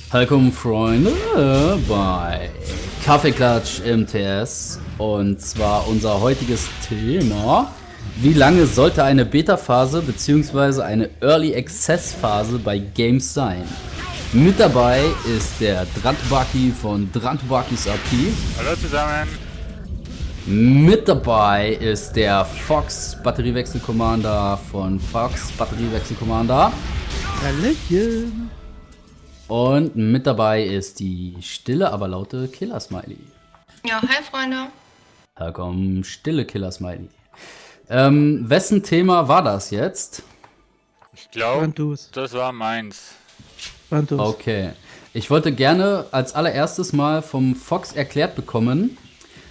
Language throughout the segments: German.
Willkommen, Freunde, bei Kaffeeklatsch MTS. Und zwar unser heutiges Thema: Wie lange sollte eine Beta-Phase bzw. eine Early Access-Phase bei Games sein? Mit dabei ist der Drantbaki von Drantbakis AP. Hallo zusammen. Mit dabei ist der Fox Batteriewechsel Commander von Fox Batteriewechsel Commander. Hallöchen. Und mit dabei ist die stille, aber laute Killer Smiley. Ja, hi Freunde. Willkommen, stille Killer Smiley. Wessen Thema war das jetzt? Ich glaube, Bantus. das war meins. Bantus. Okay. Ich wollte gerne als allererstes mal vom Fox erklärt bekommen,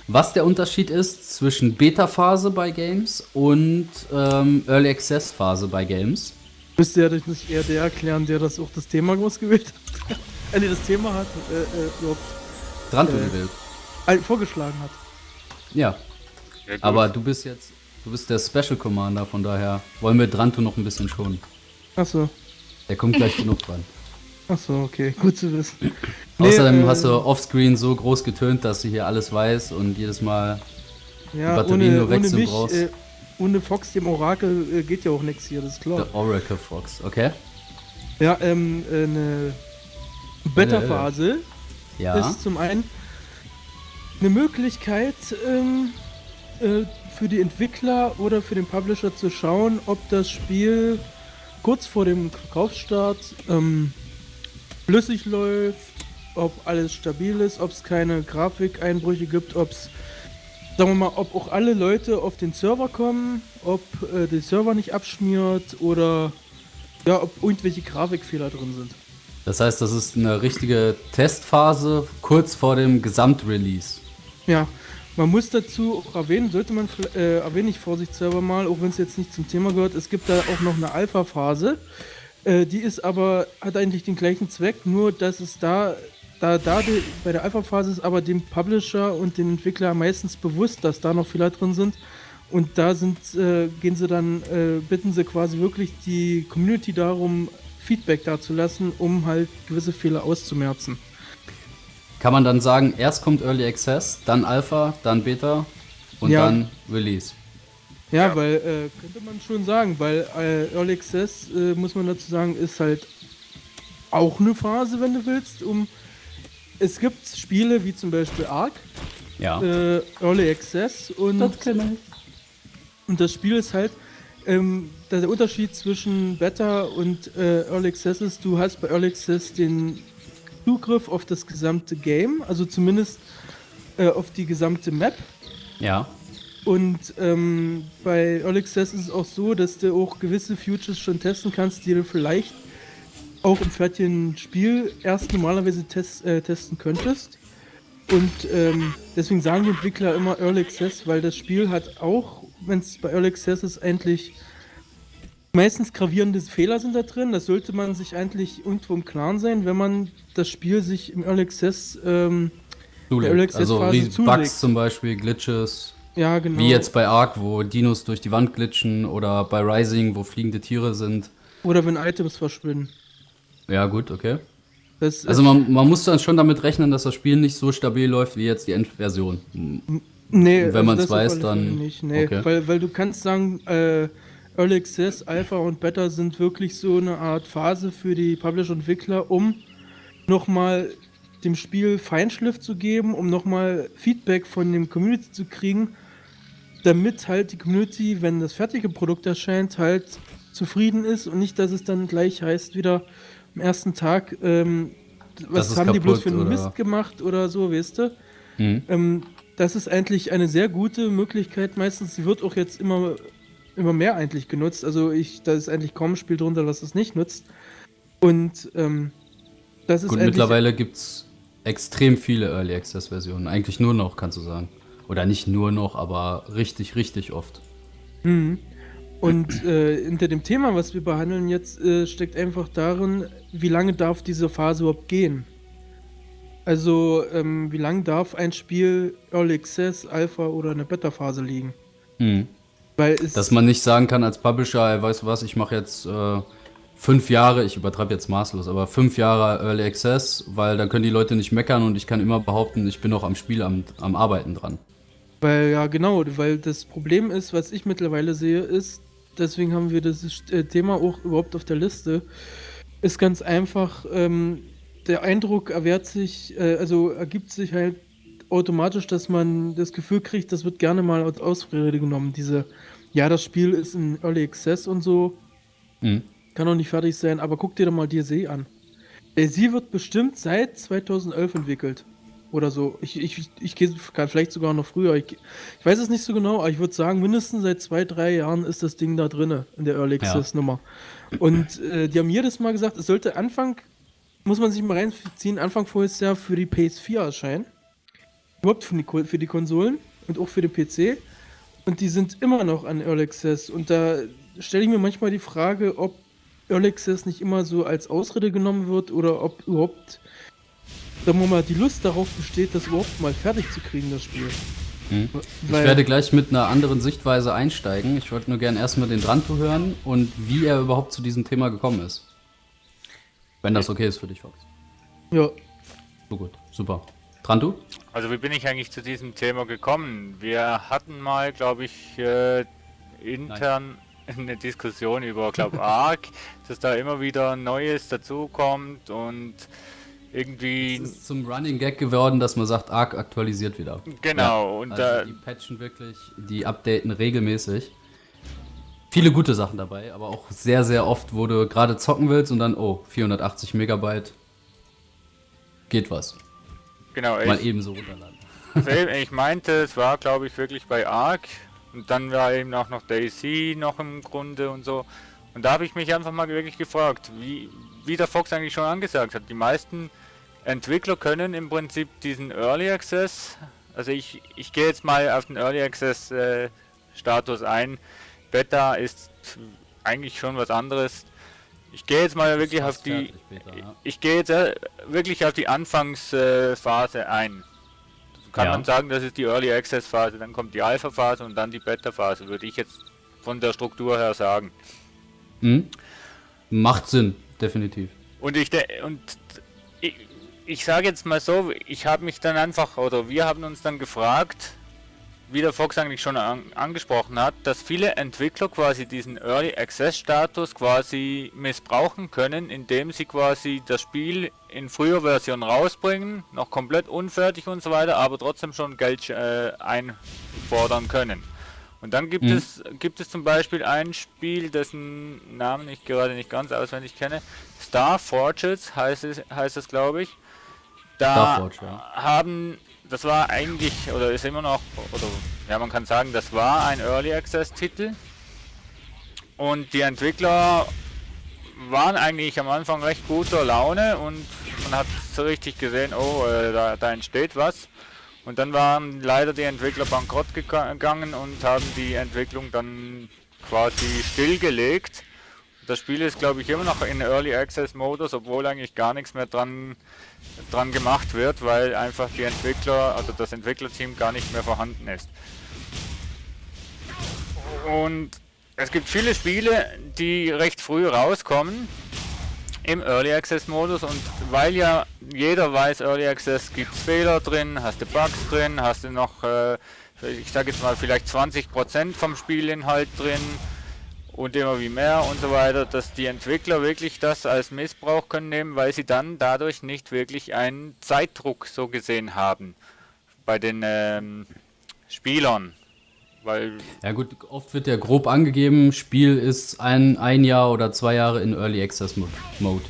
was der Unterschied ist zwischen Beta-Phase bei Games und Early Access-Phase bei Games. Müsste ja nicht eher der erklären, der das auch das Thema ausgewählt hat. Das Thema hat, überhaupt Dran gewählt. vorgeschlagen hat. Ja, Ja, gut. aber du bist der Special Commander, von daher wollen wir Dranto noch ein bisschen schonen. Achso. Der kommt gleich genug dran. Achso, okay. Gut zu wissen. Außerdem hast du offscreen so groß getönt, dass sie hier alles weiß und jedes Mal ja, die Batterien nur wechseln mich, brauchst. ohne Fox, dem Orakel, geht ja auch nichts hier, das ist klar. der Oracle Fox, okay? Ja, eine Beta-Phase Ja. ist zum einen eine Möglichkeit für die Entwickler oder für den Publisher zu schauen, ob das Spiel kurz vor dem Verkaufsstart flüssig läuft, ob alles stabil ist, ob es keine Grafikeinbrüche gibt, ob es, sagen wir mal, ob auch alle Leute auf den Server kommen, ob der Server nicht abschmiert oder ja, ob irgendwelche Grafikfehler drin sind. Das heißt, das ist eine richtige Testphase kurz vor dem Gesamtrelease. Ja, man muss dazu auch erwähnen, sollte man erwähne ich vorsichtshalber mal, auch wenn es jetzt nicht zum Thema gehört, es gibt da auch noch eine Alpha-Phase, die ist aber, hat eigentlich den gleichen Zweck, nur dass es bei der Alpha-Phase ist aber dem Publisher und den Entwickler meistens bewusst, dass da noch Fehler drin sind und da bitten sie quasi wirklich die Community darum, Feedback dazulassen, um halt gewisse Fehler auszumerzen. Kann man dann sagen, erst kommt Early Access, dann Alpha, dann Beta und Ja. dann Release? Ja, weil, könnte man schon sagen, weil Early Access, muss man dazu sagen, ist halt auch eine Phase, wenn du willst, es gibt Spiele wie zum Beispiel Ark, Ja. Early Access und das Spiel ist halt, der Unterschied zwischen Beta und Early Access ist, du hast bei Early Access den Zugriff auf das gesamte Game, also zumindest auf die gesamte Map. Ja. Und bei Early Access ist es auch so, dass du auch gewisse Futures schon testen kannst, die du vielleicht auch im fertigen Spiel erst normalerweise testen könntest. Und deswegen sagen die Entwickler immer Early Access, weil das Spiel hat auch, wenn es bei Early Access ist, eigentlich meistens gravierende Fehler sind da drin. Das sollte man sich eigentlich irgendwo im Klaren sein, wenn man das Spiel sich im Early Access Zulegt. Also Phase Bugs zum Beispiel, Glitches. Ja, genau. Wie jetzt bei Ark, wo Dinos durch die Wand glitschen, oder bei Rising, wo fliegende Tiere sind. Oder wenn Items verschwinden. Ja, gut, okay. Das Also man muss dann schon damit rechnen, dass das Spiel nicht so stabil läuft wie jetzt die Endversion. Nee, wenn man's das auf weiß, alle dann- Fälle nicht. Nee, okay. weil du kannst sagen, Early Access, Alpha und Beta sind wirklich so eine Art Phase für die Publisher und Entwickler, um nochmal dem Spiel Feinschliff zu geben, um nochmal Feedback von dem Community zu kriegen, damit halt die Community, wenn das fertige Produkt erscheint, halt zufrieden ist und nicht, dass es dann gleich heißt, wieder am ersten Tag, was ist haben die bloß kaputt für einen oder- Mist gemacht oder so, weißt du? Mhm. Das ist eigentlich eine sehr gute Möglichkeit. Meistens sie wird auch jetzt immer mehr eigentlich genutzt. Also da ist eigentlich kaum ein Spiel drunter, was es nicht nutzt. Und das ist Gut, eigentlich mittlerweile gibt's extrem viele Early Access Versionen. Eigentlich nur noch, kannst du sagen. Oder nicht nur noch, aber richtig, richtig oft. Und hinter dem Thema, was wir behandeln jetzt, steckt einfach darin, wie lange darf diese Phase überhaupt gehen? Also, wie lange darf ein Spiel Early Access, Alpha oder eine Beta-Phase liegen? Mhm. Weil es Dass man nicht sagen kann als Publisher, ey, weißt du was, ich mache jetzt 5 Jahre, ich übertreibe jetzt maßlos, aber 5 Jahre Early Access, weil dann können die Leute nicht meckern und ich kann immer behaupten, ich bin noch am Spiel, am Arbeiten dran. Weil, ja genau, weil das Problem ist, was ich mittlerweile sehe, ist, deswegen haben wir das Thema auch überhaupt auf der Liste, ist ganz einfach, der Eindruck ergibt sich halt automatisch, dass man das Gefühl kriegt, das wird gerne mal als Ausrede genommen, das Spiel ist in Early Access und so, kann noch nicht fertig sein, aber guck dir doch mal DayZ an. DayZ wird bestimmt seit 2011 entwickelt. Oder so. Ich gehe vielleicht sogar noch früher. Ich weiß es nicht so genau, aber ich würde sagen, mindestens seit 2-3 Jahren ist das Ding da drinne in der Early Access Nummer. Und die haben jedes Mal gesagt, es sollte muss man sich mal reinziehen, Anfang voriges Jahr für die PS4 erscheinen. Überhaupt für die Konsolen und auch für den PC. Und die sind immer noch an Early Access. Und da stelle ich mir manchmal die Frage, ob Early Access nicht immer so als Ausrede genommen wird oder ob überhaupt, sagen wir mal, die Lust darauf besteht, das überhaupt mal fertig zu kriegen, das Spiel. Ich werde gleich mit einer anderen Sichtweise einsteigen. Ich wollte nur gerne erstmal den Dranto hören und wie er überhaupt zu diesem Thema gekommen ist. Wenn das okay ist für dich, Fox. Ja. So gut, super. Dranto? Also wie bin ich eigentlich zu diesem Thema gekommen? Wir hatten mal, glaube ich, intern eine Diskussion über, glaube Ark, dass da immer wieder Neues dazukommt und irgendwie... Es ist zum Running Gag geworden, dass man sagt, Ark aktualisiert wieder. Genau. Ja, Und also die patchen wirklich, die updaten regelmäßig. Viele gute Sachen dabei, aber auch sehr, sehr oft, wo du gerade zocken willst und dann, 480 Megabyte, geht was. Genau, Mal eben so runterladen. ich meinte, es war, glaube ich, wirklich bei Ark und dann war eben auch noch DayZ noch im Grunde und so. Und da habe ich mich einfach mal wirklich gefragt, wie der Fox eigentlich schon angesagt hat, die meisten Entwickler können im Prinzip diesen Early Access, also ich gehe jetzt mal auf den Early Access Status ein. Beta ist eigentlich schon was anderes. Ich gehe jetzt mal wirklich auf die wirklich auf die Anfangsphase ein. Kann man sagen, das ist die Early Access Phase, dann kommt die Alpha Phase und dann die Beta Phase, würde ich jetzt von der Struktur her sagen. Macht Sinn, definitiv. Und ich sage jetzt mal so, ich habe mich dann einfach, oder wir haben uns dann gefragt, wie der Fox eigentlich schon angesprochen hat, dass viele Entwickler quasi diesen Early Access Status quasi missbrauchen können, indem sie quasi das Spiel in früher Version rausbringen, noch komplett unfertig und so weiter, aber trotzdem schon Geld einfordern können. Und dann gibt es zum Beispiel ein Spiel, dessen Namen ich gerade nicht ganz auswendig kenne, Star Forges heißt es glaube ich. Da das war eigentlich, oder ist immer noch, oder ja, man kann sagen, das war ein Early Access Titel. Und die Entwickler waren eigentlich am Anfang recht guter Laune und man hat so richtig gesehen, da entsteht was. Und dann waren leider die Entwickler bankrott gegangen und haben die Entwicklung dann quasi stillgelegt. Das Spiel ist, glaube ich, immer noch in Early Access Modus, obwohl eigentlich gar nichts mehr dran gemacht wird, weil einfach die Entwickler, also das Entwicklerteam gar nicht mehr vorhanden ist. Und es gibt viele Spiele, die recht früh rauskommen im Early Access Modus und weil ja jeder weiß, Early Access gibt es Fehler drin, hast du Bugs drin, hast du noch, ich sage jetzt mal vielleicht 20% vom Spielinhalt drin und immer wie mehr und so weiter, dass die Entwickler wirklich das als Missbrauch können nehmen, weil sie dann dadurch nicht wirklich einen Zeitdruck so gesehen haben bei den Spielern. Weil ja gut, oft wird ja grob angegeben, Spiel ist ein Jahr oder 2 Jahre in Early Access Mode.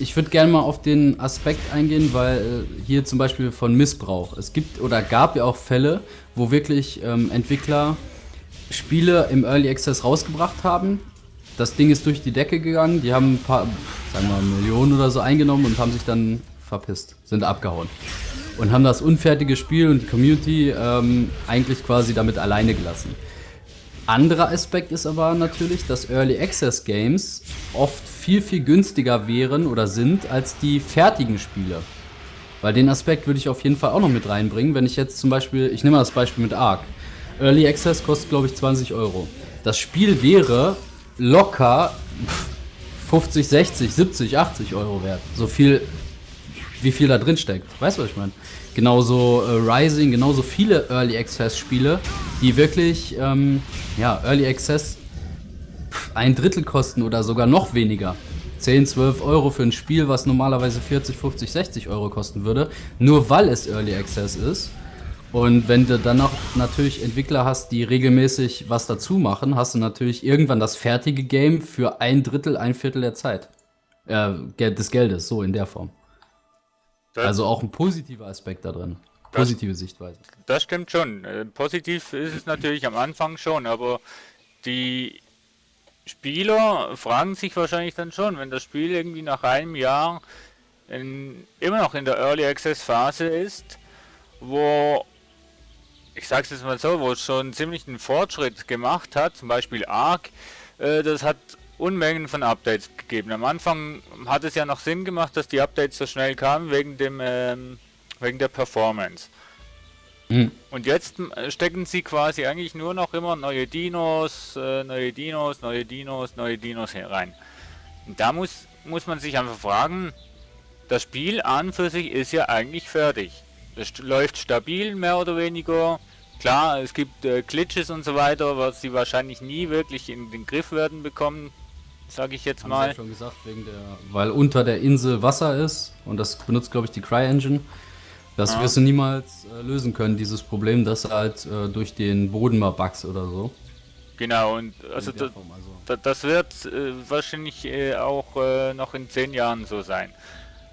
Ich würde gerne mal auf den Aspekt eingehen, weil hier zum Beispiel von Missbrauch. Es gibt oder gab ja auch Fälle, wo wirklich Entwickler Spiele im Early Access rausgebracht haben. Das Ding ist durch die Decke gegangen, die haben ein paar, sagen wir mal, Millionen oder so eingenommen und haben sich dann verpisst, sind abgehauen. Und haben das unfertige Spiel und die Community eigentlich quasi damit alleine gelassen. Anderer Aspekt ist aber natürlich, dass Early Access Games oft viel, viel günstiger wären oder sind als die fertigen Spiele. Weil den Aspekt würde ich auf jeden Fall auch noch mit reinbringen, wenn ich jetzt zum Beispiel, ich nehme mal das Beispiel mit Ark. Early Access kostet, glaube ich, 20 Euro. Das Spiel wäre locker 50, 60, 70, 80 Euro wert. So viel, wie viel da drin steckt. Weißt du, was ich meine? Genauso Rising, genauso viele Early Access Spiele, die wirklich, Early Access ein Drittel kosten oder sogar noch weniger. 10, 12 Euro für ein Spiel, was normalerweise 40, 50, 60 Euro kosten würde, nur weil es Early Access ist. Und wenn du dann noch natürlich Entwickler hast, die regelmäßig was dazu machen, hast du natürlich irgendwann das fertige Game für ein Drittel, ein Viertel der Zeit. Des Geldes, so in der Form. Also auch ein positiver Aspekt da drin. Positive Sichtweise. Das stimmt schon. Positiv ist es natürlich am Anfang schon, aber die Spieler fragen sich wahrscheinlich dann schon, wenn das Spiel irgendwie nach einem Jahr immer noch in der Early Access Phase ist, wo, ich sag's jetzt mal so, wo es schon ziemlich einen Fortschritt gemacht hat, zum Beispiel Ark, das hat Unmengen von Updates gegeben. Am Anfang hat es ja noch Sinn gemacht, dass die Updates so schnell kamen, wegen der Performance. Und jetzt stecken sie quasi eigentlich nur noch immer neue Dinos herein. Und da muss man sich einfach fragen, das Spiel an für sich ist ja eigentlich fertig. Es läuft stabil, mehr oder weniger. Klar, es gibt Glitches und so weiter, was sie wahrscheinlich nie wirklich in den Griff werden bekommen, sage ich jetzt mal. Haben Sie ja schon gesagt, weil unter der Insel Wasser ist und das benutzt, glaube ich, die CryEngine. Das wirst du niemals lösen können, dieses Problem, dass du halt durch den Boden mal bugs oder so. Genau, und also das wird wahrscheinlich auch noch in 10 Jahren so sein.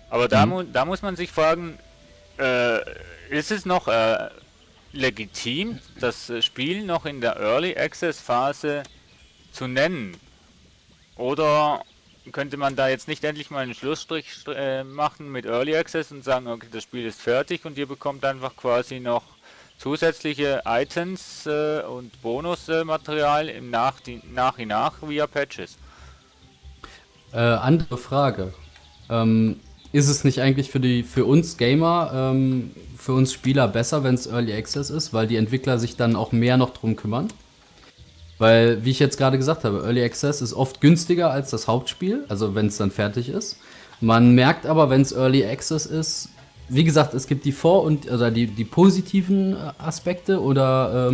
Aber da muss man sich fragen, ist es noch legitim, das Spiel noch in der Early Access Phase zu nennen? Oder könnte man da jetzt nicht endlich mal einen Schlussstrich machen mit Early Access und sagen, okay, das Spiel ist fertig und ihr bekommt einfach quasi noch zusätzliche Items und Bonusmaterial im nach via Patches? Andere Frage. Ist es nicht eigentlich für uns Gamer, für uns Spieler besser, wenn es Early Access ist, weil die Entwickler sich dann auch mehr noch drum kümmern? Weil, wie ich jetzt gerade gesagt habe, Early Access ist oft günstiger als das Hauptspiel, also wenn es dann fertig ist. Man merkt aber, wenn es Early Access ist, wie gesagt, es gibt die die positiven Aspekte oder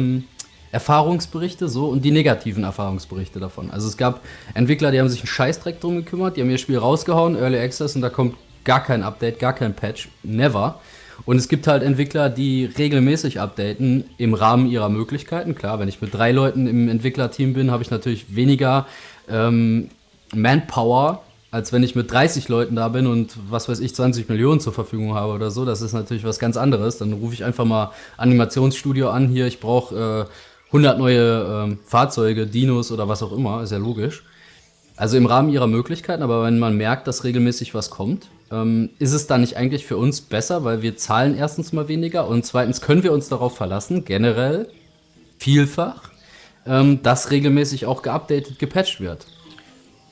Erfahrungsberichte so und die negativen Erfahrungsberichte davon. Also es gab Entwickler, die haben sich einen Scheißdreck drum gekümmert, die haben ihr Spiel rausgehauen, Early Access, und da kommt gar kein Update, gar kein Patch, never. Und es gibt halt Entwickler, die regelmäßig updaten im Rahmen ihrer Möglichkeiten. Klar, wenn ich mit 3 Leuten im Entwicklerteam bin, habe ich natürlich weniger Manpower, als wenn ich mit 30 Leuten da bin und, was weiß ich, 20 Millionen zur Verfügung habe oder so. Das ist natürlich was ganz anderes. Dann rufe ich einfach mal Animationsstudio an, hier, ich brauche 100 neue Fahrzeuge, Dinos oder was auch immer, ist ja logisch. Also im Rahmen ihrer Möglichkeiten, aber wenn man merkt, dass regelmäßig was kommt, ist es dann nicht eigentlich für uns besser, weil wir zahlen erstens mal weniger und zweitens können wir uns darauf verlassen, generell, vielfach, dass regelmäßig auch geupdatet, gepatcht wird.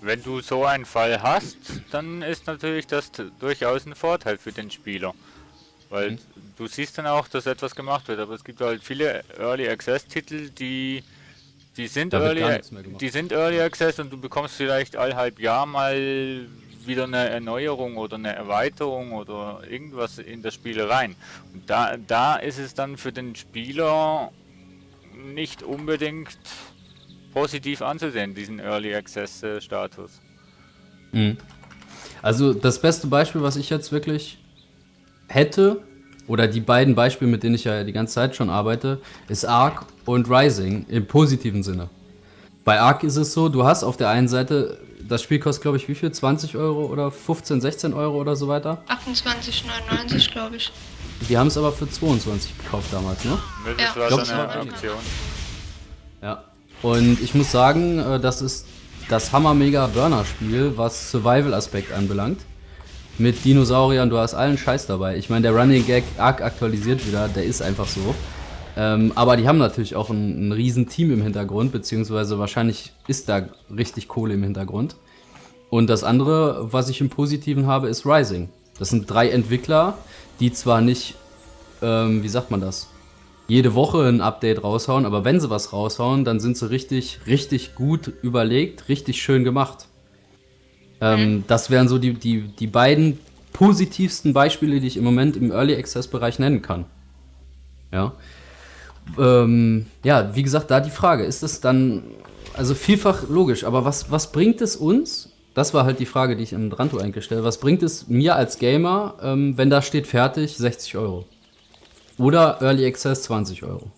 Wenn du so einen Fall hast, dann ist natürlich das durchaus ein Vorteil für den Spieler. Weil du siehst dann auch, dass etwas gemacht wird, aber es gibt halt viele Early Access Titel, die sind Early Access und du bekommst vielleicht all halb Jahr mal wieder eine Erneuerung oder eine Erweiterung oder irgendwas in das Spiel rein. Und da ist es dann für den Spieler nicht unbedingt positiv anzusehen, diesen Early Access Status. Also das beste Beispiel, was ich jetzt wirklich hätte, oder die beiden Beispiele, mit denen ich ja die ganze Zeit schon arbeite, ist Ark und Rising im positiven Sinne. Bei Ark ist es so, du hast auf der einen Seite, das Spiel kostet, glaube ich, wie viel? 20 Euro oder 15, 16 Euro oder so weiter? 28,99, glaube ich. Die haben es aber für 22 gekauft damals, ne? Das Ja. war Glaubst so du, eine war Aktion. Ja. Und ich muss sagen, das ist das Hammer-Mega-Burner-Spiel, was Survival-Aspekt anbelangt. Mit Dinosauriern, du hast allen Scheiß dabei. Ich meine, der Running Gag Ark aktualisiert wieder, der ist einfach so. Aber die haben natürlich auch ein riesen Team im Hintergrund, beziehungsweise wahrscheinlich ist da richtig Kohle im Hintergrund. Und das andere, was ich im Positiven habe, ist Rising. Das sind 3 Entwickler, die zwar nicht, wie sagt man das? jede Woche ein Update raushauen, aber wenn sie was raushauen, dann sind sie richtig, richtig gut überlegt, richtig schön gemacht. Das wären so die beiden positivsten Beispiele, die ich im Moment im Early Access Bereich nennen kann. Ja. Ja, wie gesagt, da die Frage, ist es dann, also vielfach logisch, aber was bringt es uns? Das war halt die Frage, die ich im Dranto eigentlich stelle. Was bringt es mir als Gamer, wenn da steht fertig 60 Euro? Oder Early Access 20 Euro?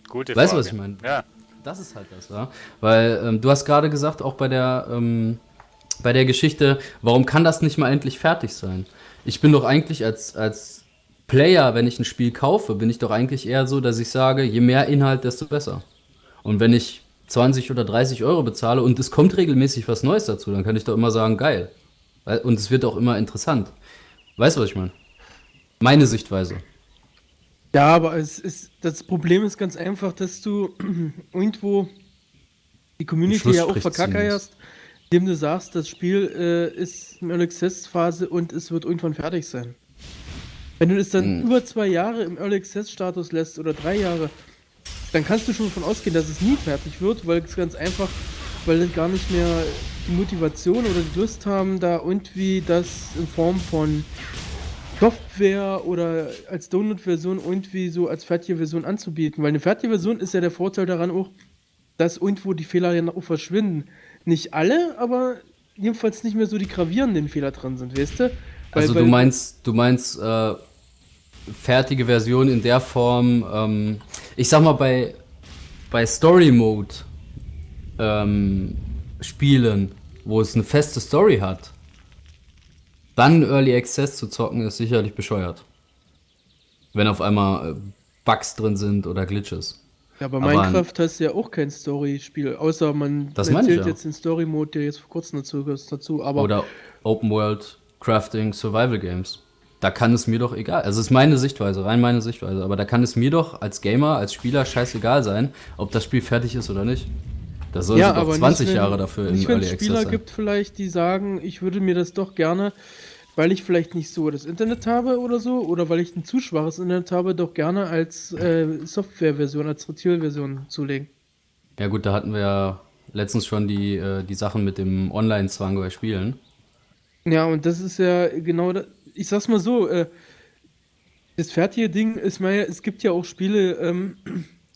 Gute Weißt du, Frage. was ich meine? Ja. Das ist halt das, ja. Weil du hast gerade gesagt, auch bei der Geschichte, warum kann das nicht mal endlich fertig sein? Ich bin doch eigentlich als Player, wenn ich ein Spiel kaufe, bin ich doch eigentlich eher so, dass ich sage, je mehr Inhalt, desto besser. Und wenn ich 20 oder 30 Euro bezahle und es kommt regelmäßig was Neues dazu, dann kann ich doch immer sagen, geil. Und es wird auch immer interessant. Weißt du, was ich meine? Meine Sichtweise. Ja, aber das Problem ist ganz einfach, dass du irgendwo die Community ja auch Schlussstrich ziehen verkackerst, indem du sagst, das Spiel ist in Early Access Phase und es wird irgendwann fertig sein. Wenn du es dann über 2 Jahre im Early Access Status lässt oder 3 Jahre, dann kannst du schon davon ausgehen, dass es nie fertig wird, weil es ganz einfach, weil gar nicht mehr die Motivation oder die Lust haben, da irgendwie das in Form von Software oder als Download-Version irgendwie so als fertige Version anzubieten. Weil eine fertige Version ist ja der Vorteil daran auch, dass irgendwo die Fehler ja auch verschwinden. Nicht alle, aber jedenfalls nicht mehr so die gravierenden Fehler drin sind, weißt du? Also du meinst fertige Version in der Form, ich sag mal bei Story Mode Spielen, wo es eine feste Story hat, dann Early Access zu zocken, ist sicherlich bescheuert. Wenn auf einmal Bugs drin sind oder Glitches. Ja, aber Aber Minecraft hast ja auch kein Story-Spiel, außer man Das meine ich zählt ja. jetzt den Story-Mode, der jetzt vor kurzem dazu, aber Oder Open World Crafting Survival Games. Da kann es mir doch egal. Also es ist meine Sichtweise, rein meine Sichtweise. Aber da kann es mir doch als Gamer, als Spieler scheißegal sein, ob das Spiel fertig ist oder nicht. Da soll ja, doch aber 20 nicht, Jahre dafür im nicht, wenn Early es Access Spieler sein. gibt vielleicht, die sagen, ich würde mir das doch gerne, weil ich vielleicht nicht so das Internet habe oder so, oder weil ich ein zu schwaches Internet habe, doch gerne als Software-Version, als Retail-Version zulegen. Ja gut, da hatten wir ja letztens schon die Sachen mit dem Online-Zwang bei Spielen. Ja, und das ist ja genau das. Ich sag's mal so, das fertige Ding ist mal, es gibt ja auch Spiele,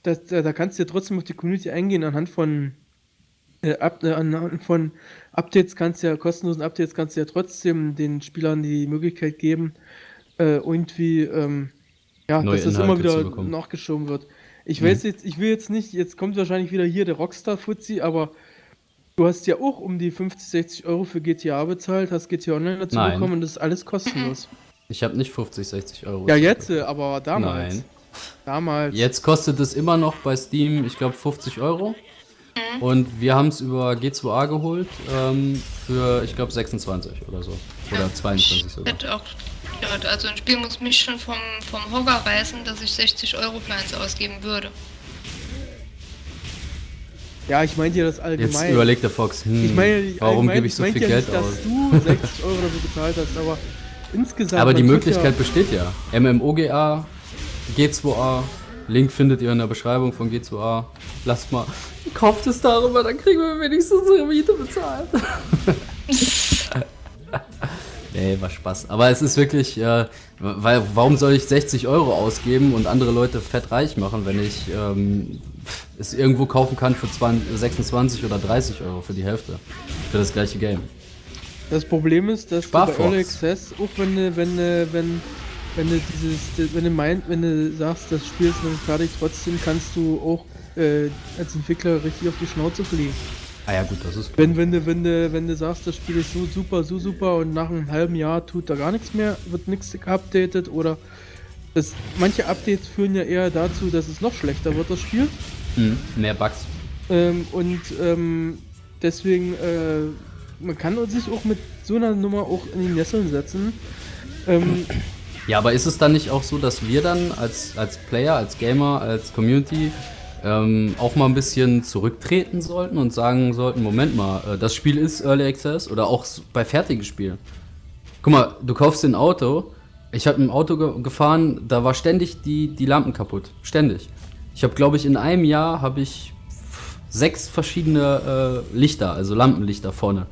da kannst du ja trotzdem auf die Community eingehen, anhand von Updates kostenlosen Updates kannst du ja trotzdem den Spielern die Möglichkeit geben, irgendwie, ja, Neue dass das immer Inhalte zu wieder bekommen. nachgeschoben wird. Ich will jetzt nicht, jetzt kommt wahrscheinlich wieder hier der Rockstar-Fuzzi, aber du hast ja auch um die 50, 60 Euro für GTA bezahlt, hast GTA Online dazu Nein. bekommen und das ist alles kostenlos. Ich habe nicht 50, 60 Euro. Ja, jetzt, aber damals. Nein. Damals. Jetzt kostet es immer noch bei Steam, ich glaube, 50 Euro. Und wir haben es über G2A geholt für, ich glaube, 26 oder so. Oder 22 sogar. Hätte auch gehört. Also ein Spiel muss mich schon vom Hocker reißen, dass ich 60 Euro für eins ausgeben würde. Ja, ich meinte ja das Jetzt allgemein. überlegt der Fox, Ich meine, warum gebe ich so viel Geld dass aus? du 60 Euro dafür bezahlt hast, aber insgesamt. Aber die man tut Möglichkeit besteht ja. MMOGA, G2A, Link findet ihr in der Beschreibung von G2A. Lasst mal, kauft es darüber, dann kriegen wir wenigstens unsere Miete bezahlt. Nee, war Spaß. Aber es ist wirklich, weil warum soll ich 60 Euro ausgeben und andere Leute fett reich machen, wenn ich es irgendwo kaufen kann für 26 oder 30 Euro für die Hälfte. Für das gleiche Game. Das Problem ist, dass du bei Sparfox. Early Access, auch wenn du sagst, das Spiel ist noch nicht fertig, trotzdem kannst du auch als Entwickler richtig auf die Schnauze fliegen. Ah ja gut, das ist klar. Wenn du sagst, das Spiel ist so super und nach einem halben Jahr tut da gar nichts mehr, wird nichts geupdatet oder manche Updates führen ja eher dazu, dass es noch schlechter wird, das Spiel. Mehr Bugs. Deswegen, man kann sich auch mit so einer Nummer auch in die Nesseln setzen. Ja, aber ist es dann nicht auch so, dass wir dann als Player, als Gamer, als Community auch mal ein bisschen zurücktreten sollten und sagen sollten, Moment mal, das Spiel ist Early Access oder auch bei fertigen Spielen. Guck mal, du kaufst dir ein Auto, Ich habe ein Auto gefahren, da war ständig die Lampen kaputt. Ständig. Ich habe, glaube ich, in einem Jahr habe ich 6 verschiedene Lichter, also Lampenlichter vorne.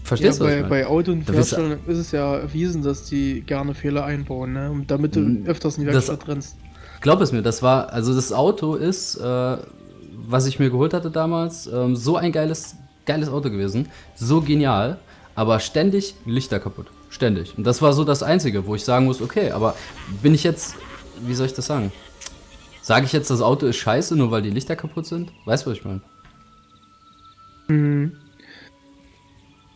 Verstehst du, was ich meine? Bei Auto- und Da bist du- Herstellern ist es ja erwiesen, dass die gerne Fehler einbauen, ne? Und damit du öfters in die Das- Werkstatt rennst. Glaub es mir, also das Auto ist, was ich mir geholt hatte damals, so ein geiles Auto gewesen, so genial, aber ständig Lichter kaputt, ständig. Und das war so das Einzige, wo ich sagen muss, okay, aber bin ich jetzt, wie soll ich das sagen? Sage ich jetzt, das Auto ist scheiße, nur weil die Lichter kaputt sind? Weißt du, was ich meine?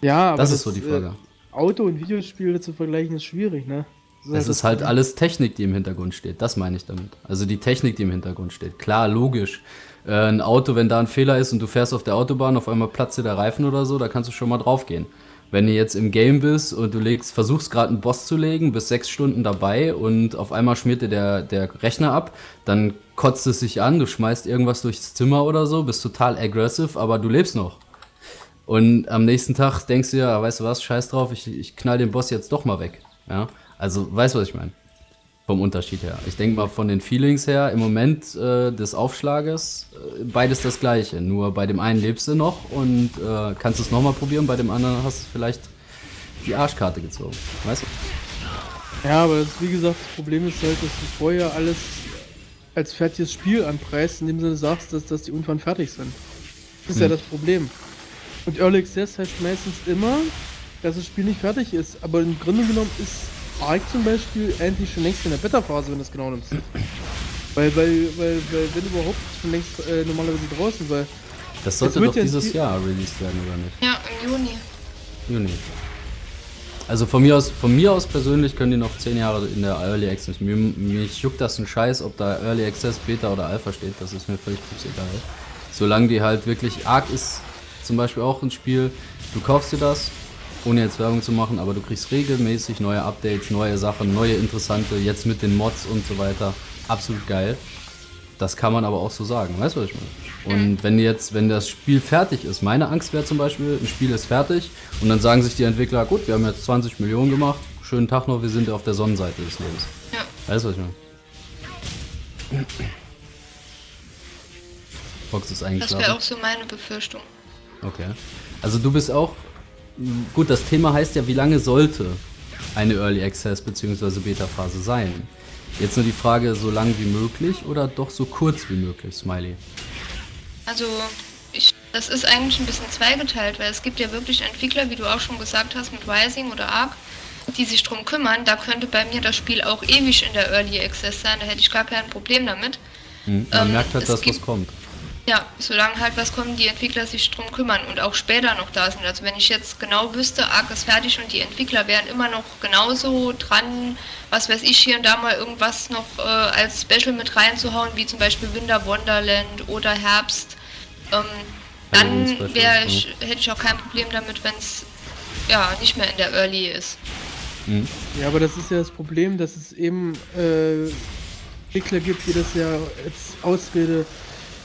Ja, aber Das ist so die Frage. Auto- und Videospiele zu vergleichen ist schwierig, ne? Es ist halt alles Technik, die im Hintergrund steht. Das meine ich damit. Also die Technik, die im Hintergrund steht. Klar, logisch. Ein Auto, wenn da ein Fehler ist und du fährst auf der Autobahn, auf einmal platzt dir der Reifen oder so, da kannst du schon mal drauf gehen. Wenn du jetzt im Game bist und du versuchst gerade einen Boss zu legen, bist 6 Stunden dabei und auf einmal schmiert dir der Rechner ab, dann kotzt es sich an, du schmeißt irgendwas durchs Zimmer oder so, bist total aggressive, aber du lebst noch. Und am nächsten Tag denkst du ja, weißt du was, scheiß drauf, ich knall den Boss jetzt doch mal weg. Ja? Also, weißt du, was ich meine? Vom Unterschied her. Ich denke mal von den Feelings her, im Moment des Aufschlages, beides das gleiche. Nur bei dem einen lebst du noch und kannst es nochmal probieren, bei dem anderen hast du vielleicht die Arschkarte gezogen. Weißt du? Ja, aber das, wie gesagt, das Problem ist halt, dass du vorher alles als fertiges Spiel anpreist, in dem Sinne sagst, dass die irgendwann fertig sind. Das ist ja das Problem. Und Early Access heißt meistens immer, dass das Spiel nicht fertig ist. Aber im Grunde genommen ist Ark zum Beispiel eigentlich schon längst in der Beta-Phase, wenn du es genau nimmst. Weil wenn überhaupt schon längst normalerweise draußen, weil Das sollte wird doch ja dieses die- Jahr released werden, oder nicht? Ja, im Juni. Juni. Also von mir aus persönlich können die noch 10 Jahre in der Early Access. Mich juckt das ein Scheiß, ob da Early Access, Beta oder Alpha steht. Das ist mir völlig egal. Solange die halt wirklich... Ark ist zum Beispiel auch ein Spiel, du kaufst dir das, ohne jetzt Werbung zu machen, aber du kriegst regelmäßig neue Updates, neue Sachen, neue interessante, jetzt mit den Mods und so weiter. Absolut geil. Das kann man aber auch so sagen, weißt du, was ich meine? Und wenn das Spiel fertig ist, meine Angst wäre zum Beispiel, ein Spiel ist fertig und dann sagen sich die Entwickler, gut, wir haben jetzt 20 Millionen gemacht, schönen Tag noch, wir sind auf der Sonnenseite des Lebens. Ja. Weißt du, was ich meine? Fox ist Das wäre eingeschlafen. auch so meine Befürchtung. Okay. Also du bist auch, gut, das Thema heißt ja, wie lange sollte eine Early Access bzw. Beta-Phase sein? Jetzt nur die Frage, so lang wie möglich oder doch so kurz wie möglich, Smiley? Also, das ist eigentlich ein bisschen zweigeteilt, weil es gibt ja wirklich Entwickler, wie du auch schon gesagt hast, mit Rising oder Ark, die sich drum kümmern. Da könnte bei mir das Spiel auch ewig in der Early Access sein, da hätte ich gar kein Problem damit. Man merkt halt, es dass was gibt- kommt. Ja, solange halt was kommt, die Entwickler sich drum kümmern und auch später noch da sind. Also wenn ich jetzt genau wüsste, Ark ist fertig und die Entwickler wären immer noch genauso dran, was weiß ich, hier und da mal irgendwas noch als Special mit reinzuhauen, wie zum Beispiel Winter Wonderland oder Herbst, dann Halloween-Special, hätte ich auch kein Problem damit, wenn es ja nicht mehr in der Early ist. Ja, aber das ist ja das Problem, dass es eben Entwickler gibt, die das ja als Ausrede,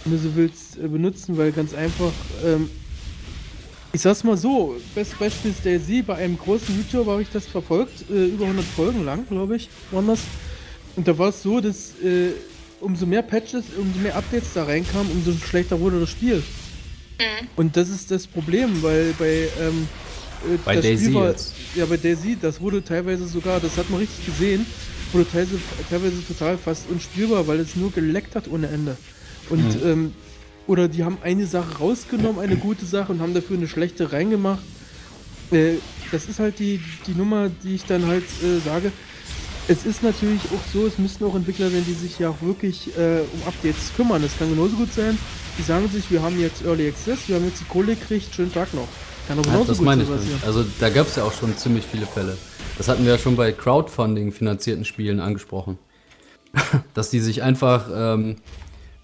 wenn du so willst, benutzen, weil ganz einfach, ich sag's mal so, bestes Beispiel ist Daisy, bei einem großen YouTuber habe ich das verfolgt, über 100 Folgen lang, glaube ich, waren das. Und da war es so, dass umso mehr Patches, umso mehr Updates da reinkamen, umso schlechter wurde das Spiel. Und das ist das Problem, weil bei Bei das Daisy Spiel war, jetzt. ja, bei Daisy, das wurde teilweise sogar, das hat man richtig gesehen, wurde teilweise total fast unspielbar, weil es nur geleckt hat ohne Ende. Und, oder die haben eine Sache rausgenommen, eine gute Sache, und haben dafür eine schlechte reingemacht. Das ist halt die Nummer, die ich dann halt sage. Es ist natürlich auch so, es müssen auch Entwickler sein, die sich ja auch wirklich um Updates kümmern. Es kann genauso gut sein, die sagen sich, wir haben jetzt Early Access, wir haben jetzt die Kohle gekriegt, schönen Tag noch. Kann aber Ja, genauso das gut meine so ich passieren. nicht. Also da gab es ja auch schon ziemlich viele Fälle. Das hatten wir ja schon bei Crowdfunding finanzierten Spielen angesprochen. Dass die sich einfach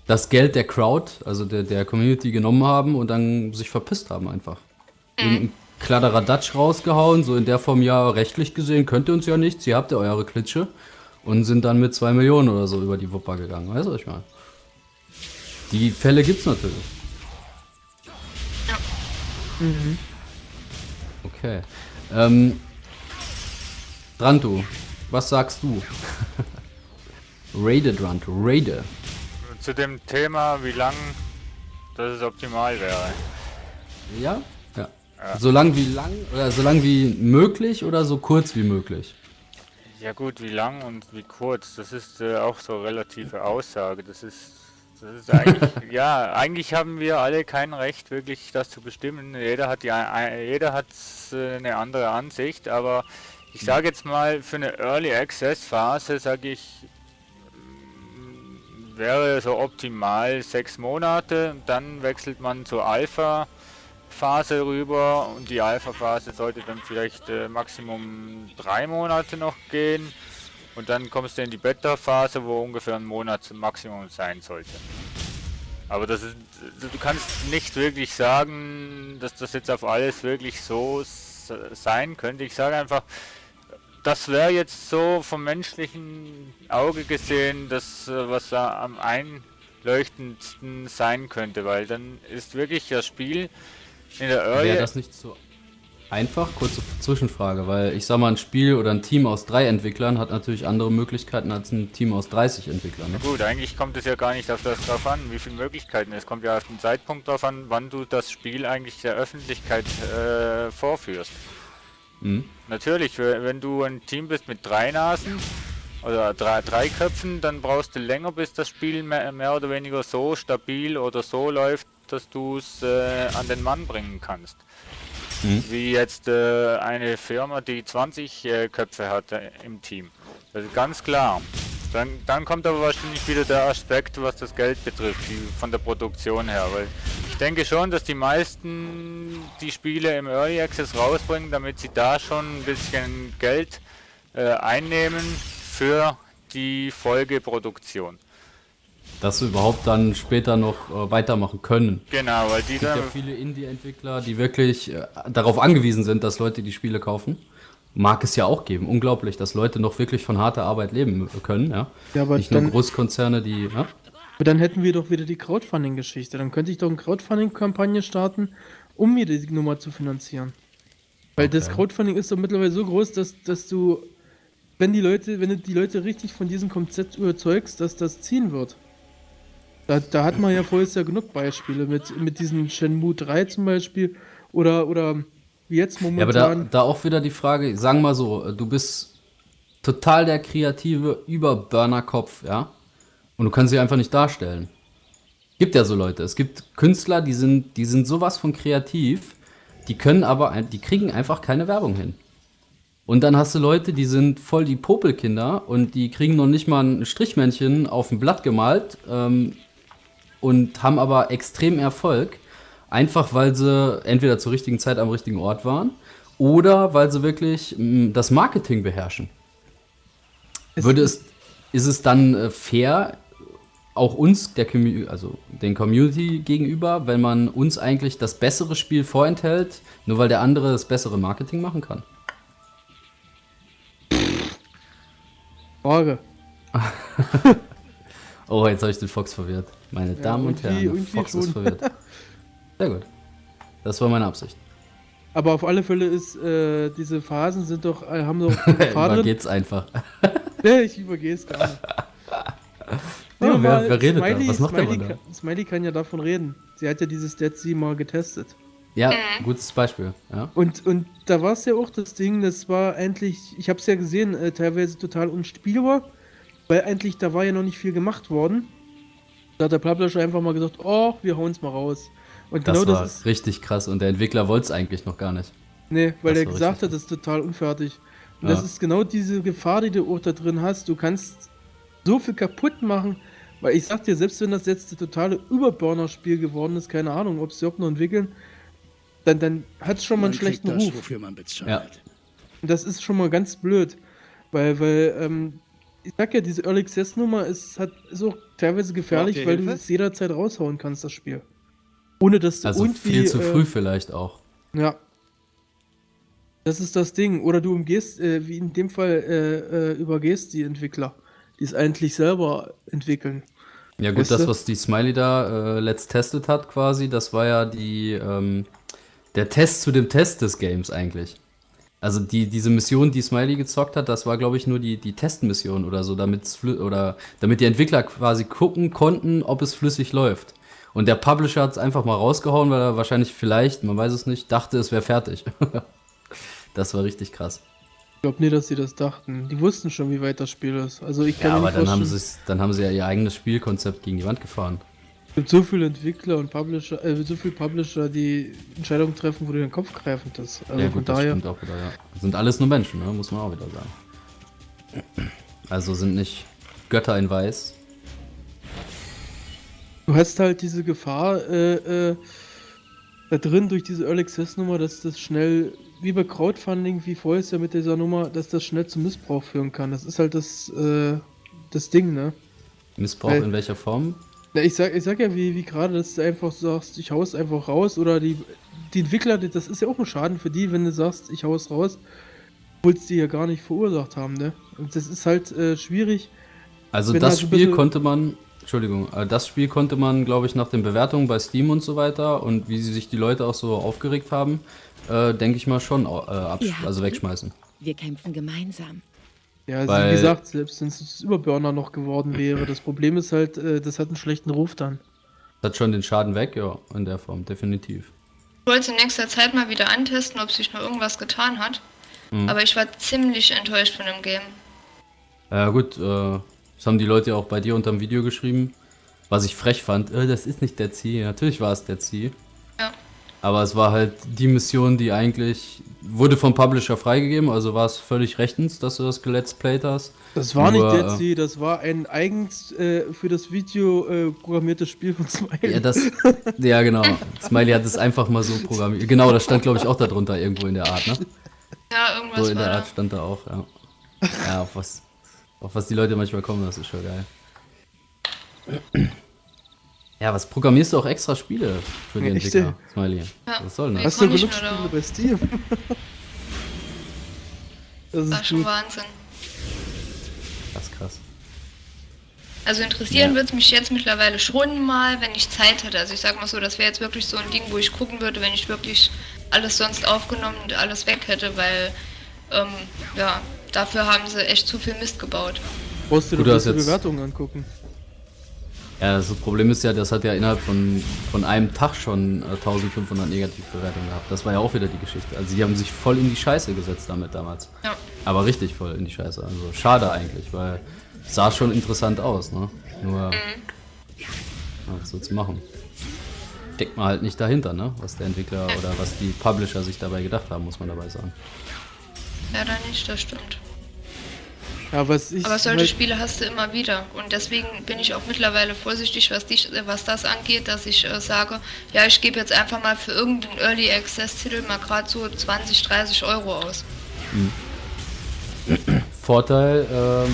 das Geld der Crowd, also der Community genommen haben und dann sich verpisst haben einfach. Irgendein Kladderadatsch rausgehauen, so in der Form, ja, rechtlich gesehen könnt ihr uns ja nichts, ihr habt ja eure Klitsche, und sind dann mit 2 Millionen oder so über die Wupper gegangen. Weißt du, was ich meine? Die Fälle gibt's natürlich. Okay. Drantu, was sagst du? Rated Run, Raider. Zu dem Thema, wie lang das optimal wäre. Ja? Ja. So lang wie möglich oder so kurz wie möglich? Ja gut, wie lang und wie kurz, das ist auch so relative Aussage. Das ist eigentlich, ja, eigentlich haben wir alle kein Recht, wirklich das zu bestimmen. Jeder hat eine andere Ansicht, aber ich sage jetzt mal, für eine Early Access Phase, sage ich, wäre so optimal 6 Monate, dann wechselt man zur Alpha-Phase rüber und die Alpha-Phase sollte dann vielleicht Maximum 3 Monate noch gehen und dann kommst du in die Beta-Phase, wo ungefähr ein Monat zum Maximum sein sollte. Aber du kannst nicht wirklich sagen, dass das jetzt auf alles wirklich so sein könnte. Ich sage einfach, das wäre jetzt so vom menschlichen Auge gesehen, das, was da am einleuchtendsten sein könnte, weil dann ist wirklich das Spiel in der Early... Wäre das nicht so einfach? Kurze Zwischenfrage, weil ich sag mal, ein Spiel oder ein Team aus 3 Entwicklern hat natürlich andere Möglichkeiten als ein Team aus 30 Entwicklern. Ne? Gut, eigentlich kommt es ja gar nicht auf das drauf an, wie viele Möglichkeiten. Es kommt ja auf den Zeitpunkt drauf an, wann du das Spiel eigentlich der Öffentlichkeit vorführst. Natürlich, wenn du ein Team bist mit 3 Nasen oder 3 Köpfen, dann brauchst du länger, bis das Spiel mehr oder weniger so stabil oder so läuft, dass du es an den Mann bringen kannst. Wie jetzt eine Firma, die 20 Köpfe hat im Team. Das ist ganz klar. Dann kommt aber wahrscheinlich wieder der Aspekt, was das Geld betrifft, von der Produktion her. Weil ich denke schon, dass die meisten die Spiele im Early Access rausbringen, damit sie da schon ein bisschen Geld einnehmen für die Folgeproduktion. Dass sie überhaupt dann später noch weitermachen können. Genau, weil die Es gibt dann... ja viele Indie-Entwickler, die wirklich darauf angewiesen sind, dass Leute die Spiele kaufen. Mag es ja auch geben. Unglaublich, dass Leute noch wirklich von harter Arbeit leben können. Ja, Ja, aber nicht nur dann, Großkonzerne, die... Ja? aber dann hätten wir doch wieder die Crowdfunding-Geschichte. Dann könnte ich doch eine Crowdfunding-Kampagne starten, um mir die Nummer zu finanzieren. Weil das Okay. Crowdfunding ist doch mittlerweile so groß, dass du, wenn du die Leute richtig von diesem Konzept überzeugst, dass das ziehen wird. Da hat man ja vorher ja genug Beispiele mit diesem Shenmue 3 zum Beispiel oder wie jetzt Ja, aber momentan. da auch wieder die Frage, sagen wir mal so, du bist total der kreative Überburner-Kopf, ja? Und du kannst sie einfach nicht darstellen. Gibt ja so Leute. Es gibt Künstler, die sind sowas von kreativ, die kriegen einfach keine Werbung hin. Und dann hast du Leute, die sind voll die Popelkinder und die kriegen noch nicht mal ein Strichmännchen auf ein Blatt gemalt und haben aber extrem Erfolg. Einfach weil sie entweder zur richtigen Zeit am richtigen Ort waren oder weil sie wirklich das Marketing beherrschen. Ist es dann fair, auch uns, den Community gegenüber, wenn man uns eigentlich das bessere Spiel vorenthält, nur weil der andere das bessere Marketing machen kann? Frage. Oh, jetzt habe ich den Fox verwirrt. Meine Damen und Herren, der irgendwie Fox ist schon. verwirrt. Sehr gut. Das war meine Absicht. Aber auf alle Fälle ist, diese Phasen haben doch Da geht's einfach. Nee, ich übergehe es gar nicht. Ja, Nehmen wir mal wer redet da? Smiley, Was macht der Smiley, Mann da? Smiley kann ja davon reden. Sie hat ja dieses Dead Sea mal getestet. Ja, gutes Beispiel. Ja. Und da war es ja auch das Ding, das war eigentlich, ich habe es ja gesehen, teilweise total unspielbar, weil eigentlich da war ja noch nicht viel gemacht worden. Da hat der Publisher einfach mal gesagt, oh, wir hauen es mal raus. Und Das genau war das ist, richtig krass und der Entwickler wollte es eigentlich noch gar nicht. nee, weil das er war gesagt richtig hat, das ist total unfertig. Und Ja. das ist genau diese Gefahr, die du auch da drin hast. Du kannst so viel kaputt machen, weil ich sag dir, selbst wenn das jetzt ein totale Überburner-Spiel geworden ist, keine Ahnung, ob sie überhaupt noch entwickeln, dann hat es schon mal einen schlechten kriegt das, Ruf. wofür man bezahlt. Ja. Und das ist schon mal ganz blöd, weil ich sag ja, diese Early Access Nummer ist auch teilweise gefährlich, Braucht ihr weil du Hilfe? es jederzeit raushauen kannst, das Spiel. Ohne dass du Also irgendwie... viel zu früh vielleicht auch. Ja. Das ist das Ding. Oder du umgehst, wie in dem Fall, übergehst die Entwickler, die es eigentlich selber entwickeln. Ja gut, Weißt das, du? was die Smiley da letzt testet hat quasi, das war ja der Test zu dem Test des Games eigentlich. Also diese Mission, die Smiley gezockt hat, das war, glaube ich, nur die Testmission oder so, damit die Entwickler quasi gucken konnten, ob es flüssig läuft. Und der Publisher hat es einfach mal rausgehauen, weil er wahrscheinlich vielleicht, man weiß es nicht, dachte, es wäre fertig. Das war richtig krass. Ich glaube nicht, dass sie das dachten. Die wussten schon, wie weit das Spiel ist. Also ich kann Ja, mir aber nicht dann vorstellen, dann haben sie ja ihr eigenes Spielkonzept gegen die Wand gefahren. es gibt so viele Entwickler und Publisher, so viele Publisher, die Entscheidungen treffen, wo du den Kopf greifend ist. Also Ja von gut, das daher, stimmt auch wieder, ja. Sind alles nur Menschen, ne? Muss man auch wieder sagen. Also sind nicht Götter in Weiß. du hast halt diese Gefahr da drin durch diese Early Access Nummer, dass das schnell, wie bei Crowdfunding, wie vorher ja mit dieser Nummer, dass das schnell zu Missbrauch führen kann. Das ist halt das Ding, ne? Missbrauch Weil- in welcher Form? Na, ich sag ja, wie gerade, dass du einfach sagst, ich hau's einfach raus, oder die Entwickler, das ist ja auch ein Schaden für die, wenn du sagst, ich hau's raus, obwohl es die ja gar nicht verursacht haben, ne? Und das ist halt schwierig. Also Wenn das halt ein Spiel bisschen- konnte man, Entschuldigung, das Spiel konnte man, glaube ich, nach den Bewertungen bei Steam und so weiter und wie sich die Leute auch so aufgeregt haben, denke ich mal schon also wegschmeißen. Wir kämpfen gemeinsam. Ja, also Weil- wie gesagt, selbst wenn es Überburner noch geworden wäre, das Problem ist halt, das hat einen schlechten Ruf dann. Hat schon den Schaden weg, ja, in der Form, definitiv. Ich wollte in nächster Zeit mal wieder antesten, ob sich noch irgendwas getan hat. Aber ich war ziemlich enttäuscht von dem Game. Ja gut, das haben die Leute ja auch bei dir unter dem Video geschrieben, was ich frech fand. Das ist nicht der Ziel. Natürlich war es der Ziel. Ja. Aber es war halt die Mission, die eigentlich wurde vom Publisher freigegeben, also war es völlig rechtens, dass du das gelet's played hast. Das war Nur, nicht der Ziel, das war ein eigens für das Video programmiertes Spiel von Smiley. Ja, genau. Smiley hat es einfach mal so programmiert. Genau, das stand, glaube ich, auch darunter irgendwo in der Art, ne? Ja, irgendwas So in war der da. Art stand da auch, ja. Ja, auf was die Leute manchmal kommen, das ist schon geil. Ja, was programmierst du auch extra Spiele für die Ja, echt, Entwickler, Smiley? Ja. Was soll denn das? Hast du Komm ich genug nur Spiele darauf. bei Steam? Das War ist schon gut. Wahnsinn. Das ist krass. Also interessieren Ja. würde es mich jetzt mittlerweile schon mal, wenn ich Zeit hätte. Also ich sag mal so, das wäre jetzt wirklich so ein Ding, wo ich gucken würde, wenn ich wirklich alles sonst aufgenommen und alles weg hätte, weil ja, dafür haben sie echt zu viel Mist gebaut. Brauchst du Gut, doch du hast diese jetzt- Bewertungen angucken. Ja, das Problem ist ja, das hat ja innerhalb von einem Tag schon 1500 Negativbewertungen gehabt. Das war ja auch wieder die Geschichte. Also die haben sich voll in die Scheiße gesetzt damit damals. Ja. Aber richtig voll in die Scheiße. Also schade eigentlich, weil es sah schon interessant aus, ne? Nur, ja, was soll's machen? Steckt man halt nicht dahinter, ne? Was der Entwickler oder was die Publisher sich dabei gedacht haben, muss man dabei sagen. Leider nicht, das stimmt. Ja, was ich Aber solche halt- Spiele hast du immer wieder. Und deswegen bin ich auch mittlerweile vorsichtig, was das angeht, dass ich sage, ja, ich gebe jetzt einfach mal für irgendeinen Early Access Titel mal gerade so 20, 30 Euro aus. Vorteil,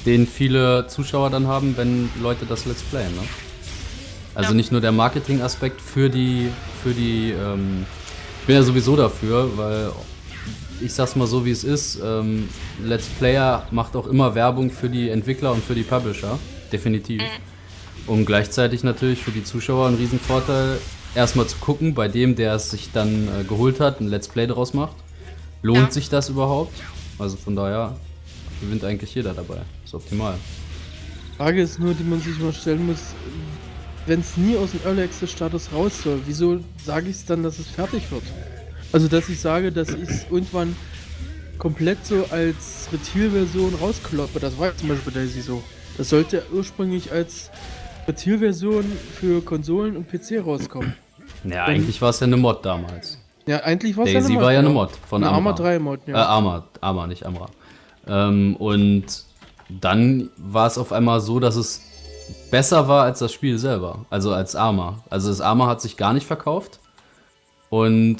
den viele Zuschauer dann haben, wenn Leute das Let's Playen, ne? Also Ja. nicht nur der Marketing-Aspekt ich bin ja sowieso dafür, weil ich sag's mal so wie es ist, Let's Player macht auch immer Werbung für die Entwickler und für die Publisher, definitiv. Und gleichzeitig natürlich für die Zuschauer ein Riesenvorteil, erstmal zu gucken, bei dem, der es sich dann geholt hat, ein Let's Play daraus macht. Lohnt Ja. sich das überhaupt? Also von daher gewinnt eigentlich jeder dabei. Ist optimal. Frage ist nur, die man sich mal stellen muss, wenn es nie aus dem Early Access Status raus soll, wieso sage ich es dann, dass es fertig wird? Also, dass ich sage, dass ich es irgendwann komplett so als Retail-Version rauskloppe, das war ja zum Beispiel bei Daisy so. Das sollte ursprünglich als Retail-Version für Konsolen und PC rauskommen. Ja, eigentlich war es ja eine Mod damals. Ja, eigentlich war es Daisy war ja eine Mod von eine Amra. Arma 3 Mod, ja. Arma, nicht Amra. Und dann war es auf einmal so, dass es besser war als das Spiel selber, also als Arma. Also das Arma hat sich gar nicht verkauft und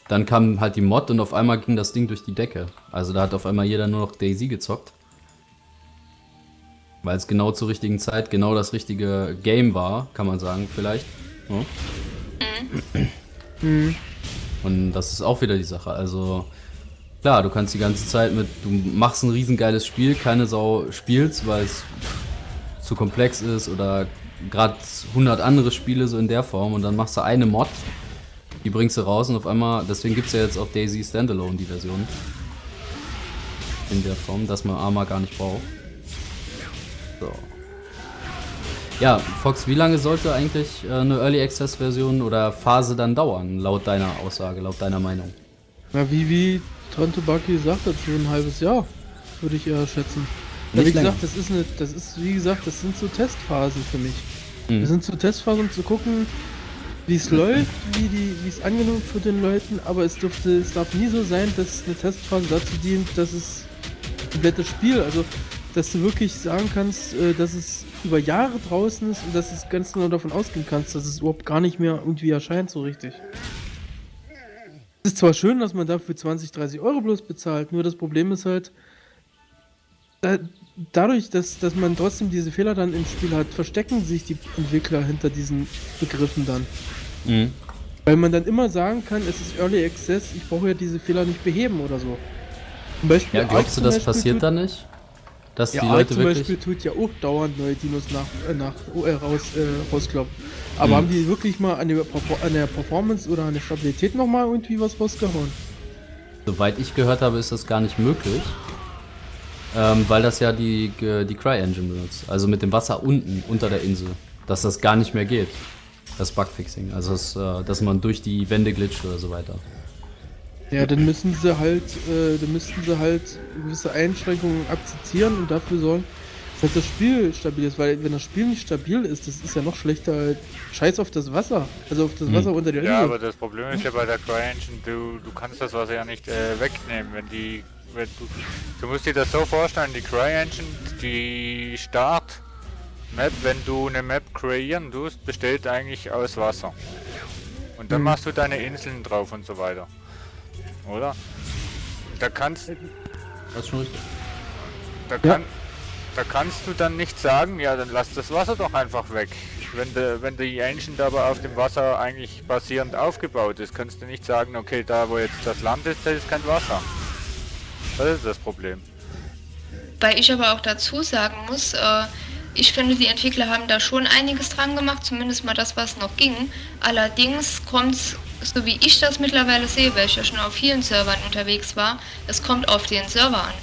dann kam halt die Mod und auf einmal ging das Ding durch die Decke. Also da hat auf einmal jeder nur noch Daisy gezockt. Weil es genau zur richtigen Zeit genau das richtige Game war, kann man sagen, vielleicht. Ja. Und das ist auch wieder die Sache. Also klar, du kannst die ganze Zeit du machst ein riesengeiles Spiel, keine Sau spielst, weil es zu komplex ist oder gerade 100 andere Spiele so in der Form und dann machst du eine Mod Die bringst du raus und auf einmal, deswegen gibt es ja jetzt auch Daisy Standalone, die Version. In der Form, dass man Arma gar nicht braucht. So. Ja, Fox, wie lange sollte eigentlich eine Early Access Version oder Phase dann dauern, laut deiner Aussage, laut deiner Meinung? Na, wie Tantobaki sagt dazu, ein halbes Jahr, würde ich eher schätzen. Ja, Nicht wie gesagt, länger. das sind so Testphasen für mich. Mhm. Das sind so Testphasen, um zu gucken, wie es läuft, wie es angenommen wird von den Leuten, aber es darf nie so sein, dass eine Testphase dazu dient, dass es ein komplettes Spiel, also dass du wirklich sagen kannst, dass es über Jahre draußen ist und dass es ganz genau davon ausgehen kannst, dass es überhaupt gar nicht mehr irgendwie erscheint so richtig. Es ist zwar schön, dass man dafür 20, 30 Euro bloß bezahlt, nur das Problem ist halt, dadurch, dass man trotzdem diese Fehler dann im Spiel hat, verstecken sich die Entwickler hinter diesen Begriffen dann. Mhm. Weil man dann immer sagen kann, es ist Early Access, ich brauche ja diese Fehler nicht beheben oder so. Zum Beispiel Ja, glaubst du, Ark das zum Beispiel passiert dann nicht? Dass Ja, die Ark Leute zum wirklich... Beispiel tut ja auch dauernd neue Dinos rauskloppen. Aber haben die wirklich mal an der Performance oder an der Stabilität nochmal irgendwie was rausgehauen? Soweit ich gehört habe, ist das gar nicht möglich. Weil das ja die Cry-Engine benutzt. Also mit dem Wasser unten, unter der Insel. Dass das gar nicht mehr geht. Das Bugfixing. Also dass man durch die Wände glitscht oder so weiter. Ja, dann müssten sie halt gewisse Einschränkungen akzeptieren und dafür sorgen, dass das Spiel stabil ist. Weil wenn das Spiel nicht stabil ist, das ist ja noch schlechter als Scheiß auf das Wasser. Also auf das Wasser unter der Insel. Ja, aber das Problem ist ja bei der CryEngine, du kannst das Wasser ja nicht wegnehmen, du musst dir das so vorstellen, die CryEngine, die Start-Map, wenn du eine Map kreieren tust, besteht eigentlich aus Wasser. Und dann machst du deine Inseln drauf und so weiter. Oder? Da kannst Das ist schon richtig. da kannst du dann nicht sagen, ja, dann lass das Wasser doch einfach weg. Wenn die Engine aber auf dem Wasser eigentlich basierend aufgebaut ist, kannst du nicht sagen, okay, da wo jetzt das Land ist, da ist kein Wasser. Das ist das Problem. Weil ich aber auch dazu sagen muss, ich finde, die Entwickler haben da schon einiges dran gemacht, zumindest mal das, was noch ging. Allerdings kommt es, so wie ich das mittlerweile sehe, weil ich ja schon auf vielen Servern unterwegs war, es kommt auf den Server an.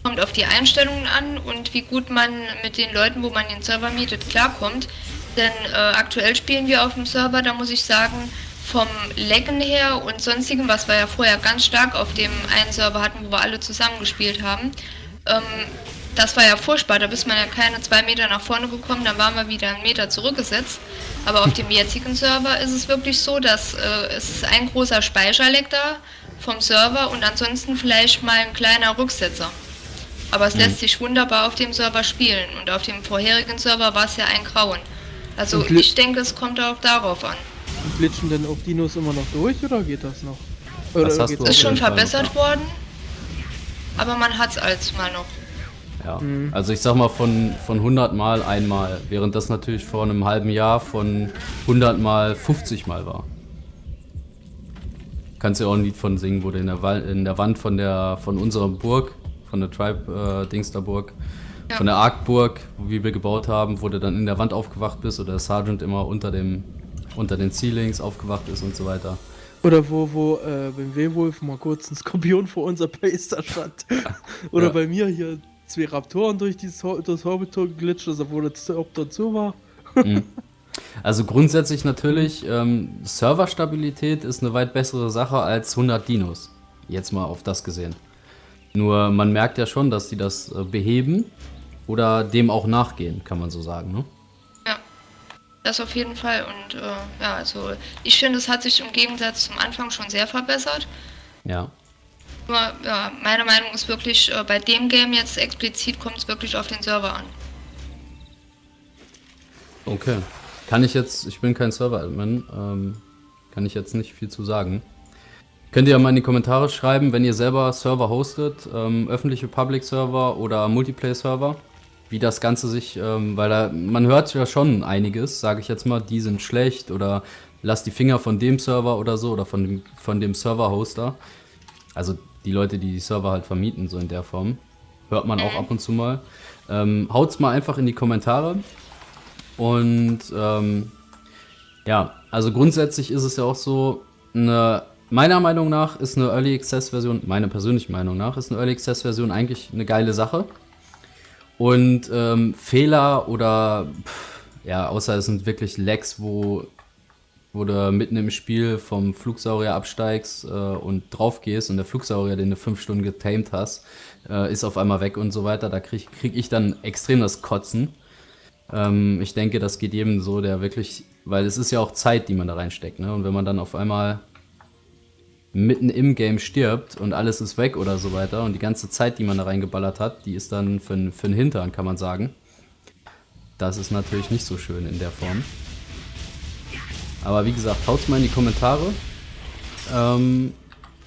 Kommt auf die Einstellungen an und wie gut man mit den Leuten, wo man den Server mietet, klarkommt. Denn aktuell spielen wir auf dem Server, da muss ich sagen, vom Laggen her und sonstigem, was wir ja vorher ganz stark auf dem einen Server hatten, wo wir alle zusammen gespielt haben, das war ja furchtbar, da ist man ja keine 2 Meter nach vorne gekommen, dann waren wir wieder 1 Meter zurückgesetzt. Aber auf dem jetzigen Server ist es wirklich so, dass es ist ein großer Speicherleck da vom Server und ansonsten vielleicht mal ein kleiner Rücksetzer. Aber es lässt sich wunderbar auf dem Server spielen und auf dem vorherigen Server war es ja ein Grauen. Also Und ich denke, es kommt auch darauf an. Und glitschen denn auch Dinos immer noch durch oder geht das noch? Oder Das hast geht's du auch Ist schon jeden Fall noch, verbessert worden, aber man hat es als mal noch. Ja, also ich sag mal von 100 Mal einmal, während das natürlich vor einem halben Jahr von 100 Mal 50 Mal war. Kannst du ja auch ein Lied von singen, wo du in der Wand von unserer Burg, von der Tribe-Dingsterburg, Ja. von der Arkburg, wie wir gebaut haben, wo du dann in der Wand aufgewacht bist oder der Sergeant immer unter den Ceilings aufgewacht ist und so weiter. Oder wo beim Werwolf mal kurz ein Skorpion vor unser Base da stand. Oder Ja. bei mir hier 2 Raptoren durch das Horbitor geglitscht, also obwohl das ob dazu war. Also grundsätzlich natürlich, Serverstabilität ist eine weit bessere Sache als 100 Dinos. Jetzt mal auf das gesehen. Nur man merkt ja schon, dass die das beheben oder dem auch nachgehen, kann man so sagen, ne? Ja, das auf jeden Fall. Und ja, also ich finde, es hat sich im Gegensatz zum Anfang schon sehr verbessert. Ja. Nur, ja, meine Meinung ist wirklich, bei dem Game jetzt explizit kommt es wirklich auf den Server an. Okay. Ich bin kein Server-Admin, kann ich jetzt nicht viel zu sagen. Könnt ihr ja mal in die Kommentare schreiben, wenn ihr selber Server hostet, öffentliche Public-Server oder Multiplayer-Server, wie das Ganze sich, weil man hört ja schon einiges, sage ich jetzt mal, die sind schlecht oder lasst die Finger von dem Server oder so oder von dem Server-Hoster. Also die Leute, die Server halt vermieten, so in der Form. Hört man auch ab und zu mal. Haut's mal einfach in die Kommentare. Und Ja, also grundsätzlich ist es ja auch so, meiner Meinung nach ist eine Early Access Version, meiner persönlichen Meinung nach, ist eine Early Access Version eigentlich eine geile Sache. Und Fehler oder, ja, außer es sind wirklich Lags, wo du mitten im Spiel vom Flugsaurier absteigst und drauf gehst und der Flugsaurier, den du 5 Stunden getamed hast, ist auf einmal weg und so weiter. Da krieg ich dann extrem das Kotzen. Ich denke, das geht jedem so, der wirklich, weil es ist ja auch Zeit, die man da reinsteckt, ne? Und wenn man dann auf einmal mitten im Game stirbt und alles ist weg oder so weiter und die ganze Zeit, die man da reingeballert hat, die ist dann für den Hintern, kann man sagen. Das ist natürlich nicht so schön in der Form. Aber wie gesagt, haut's mal in die Kommentare.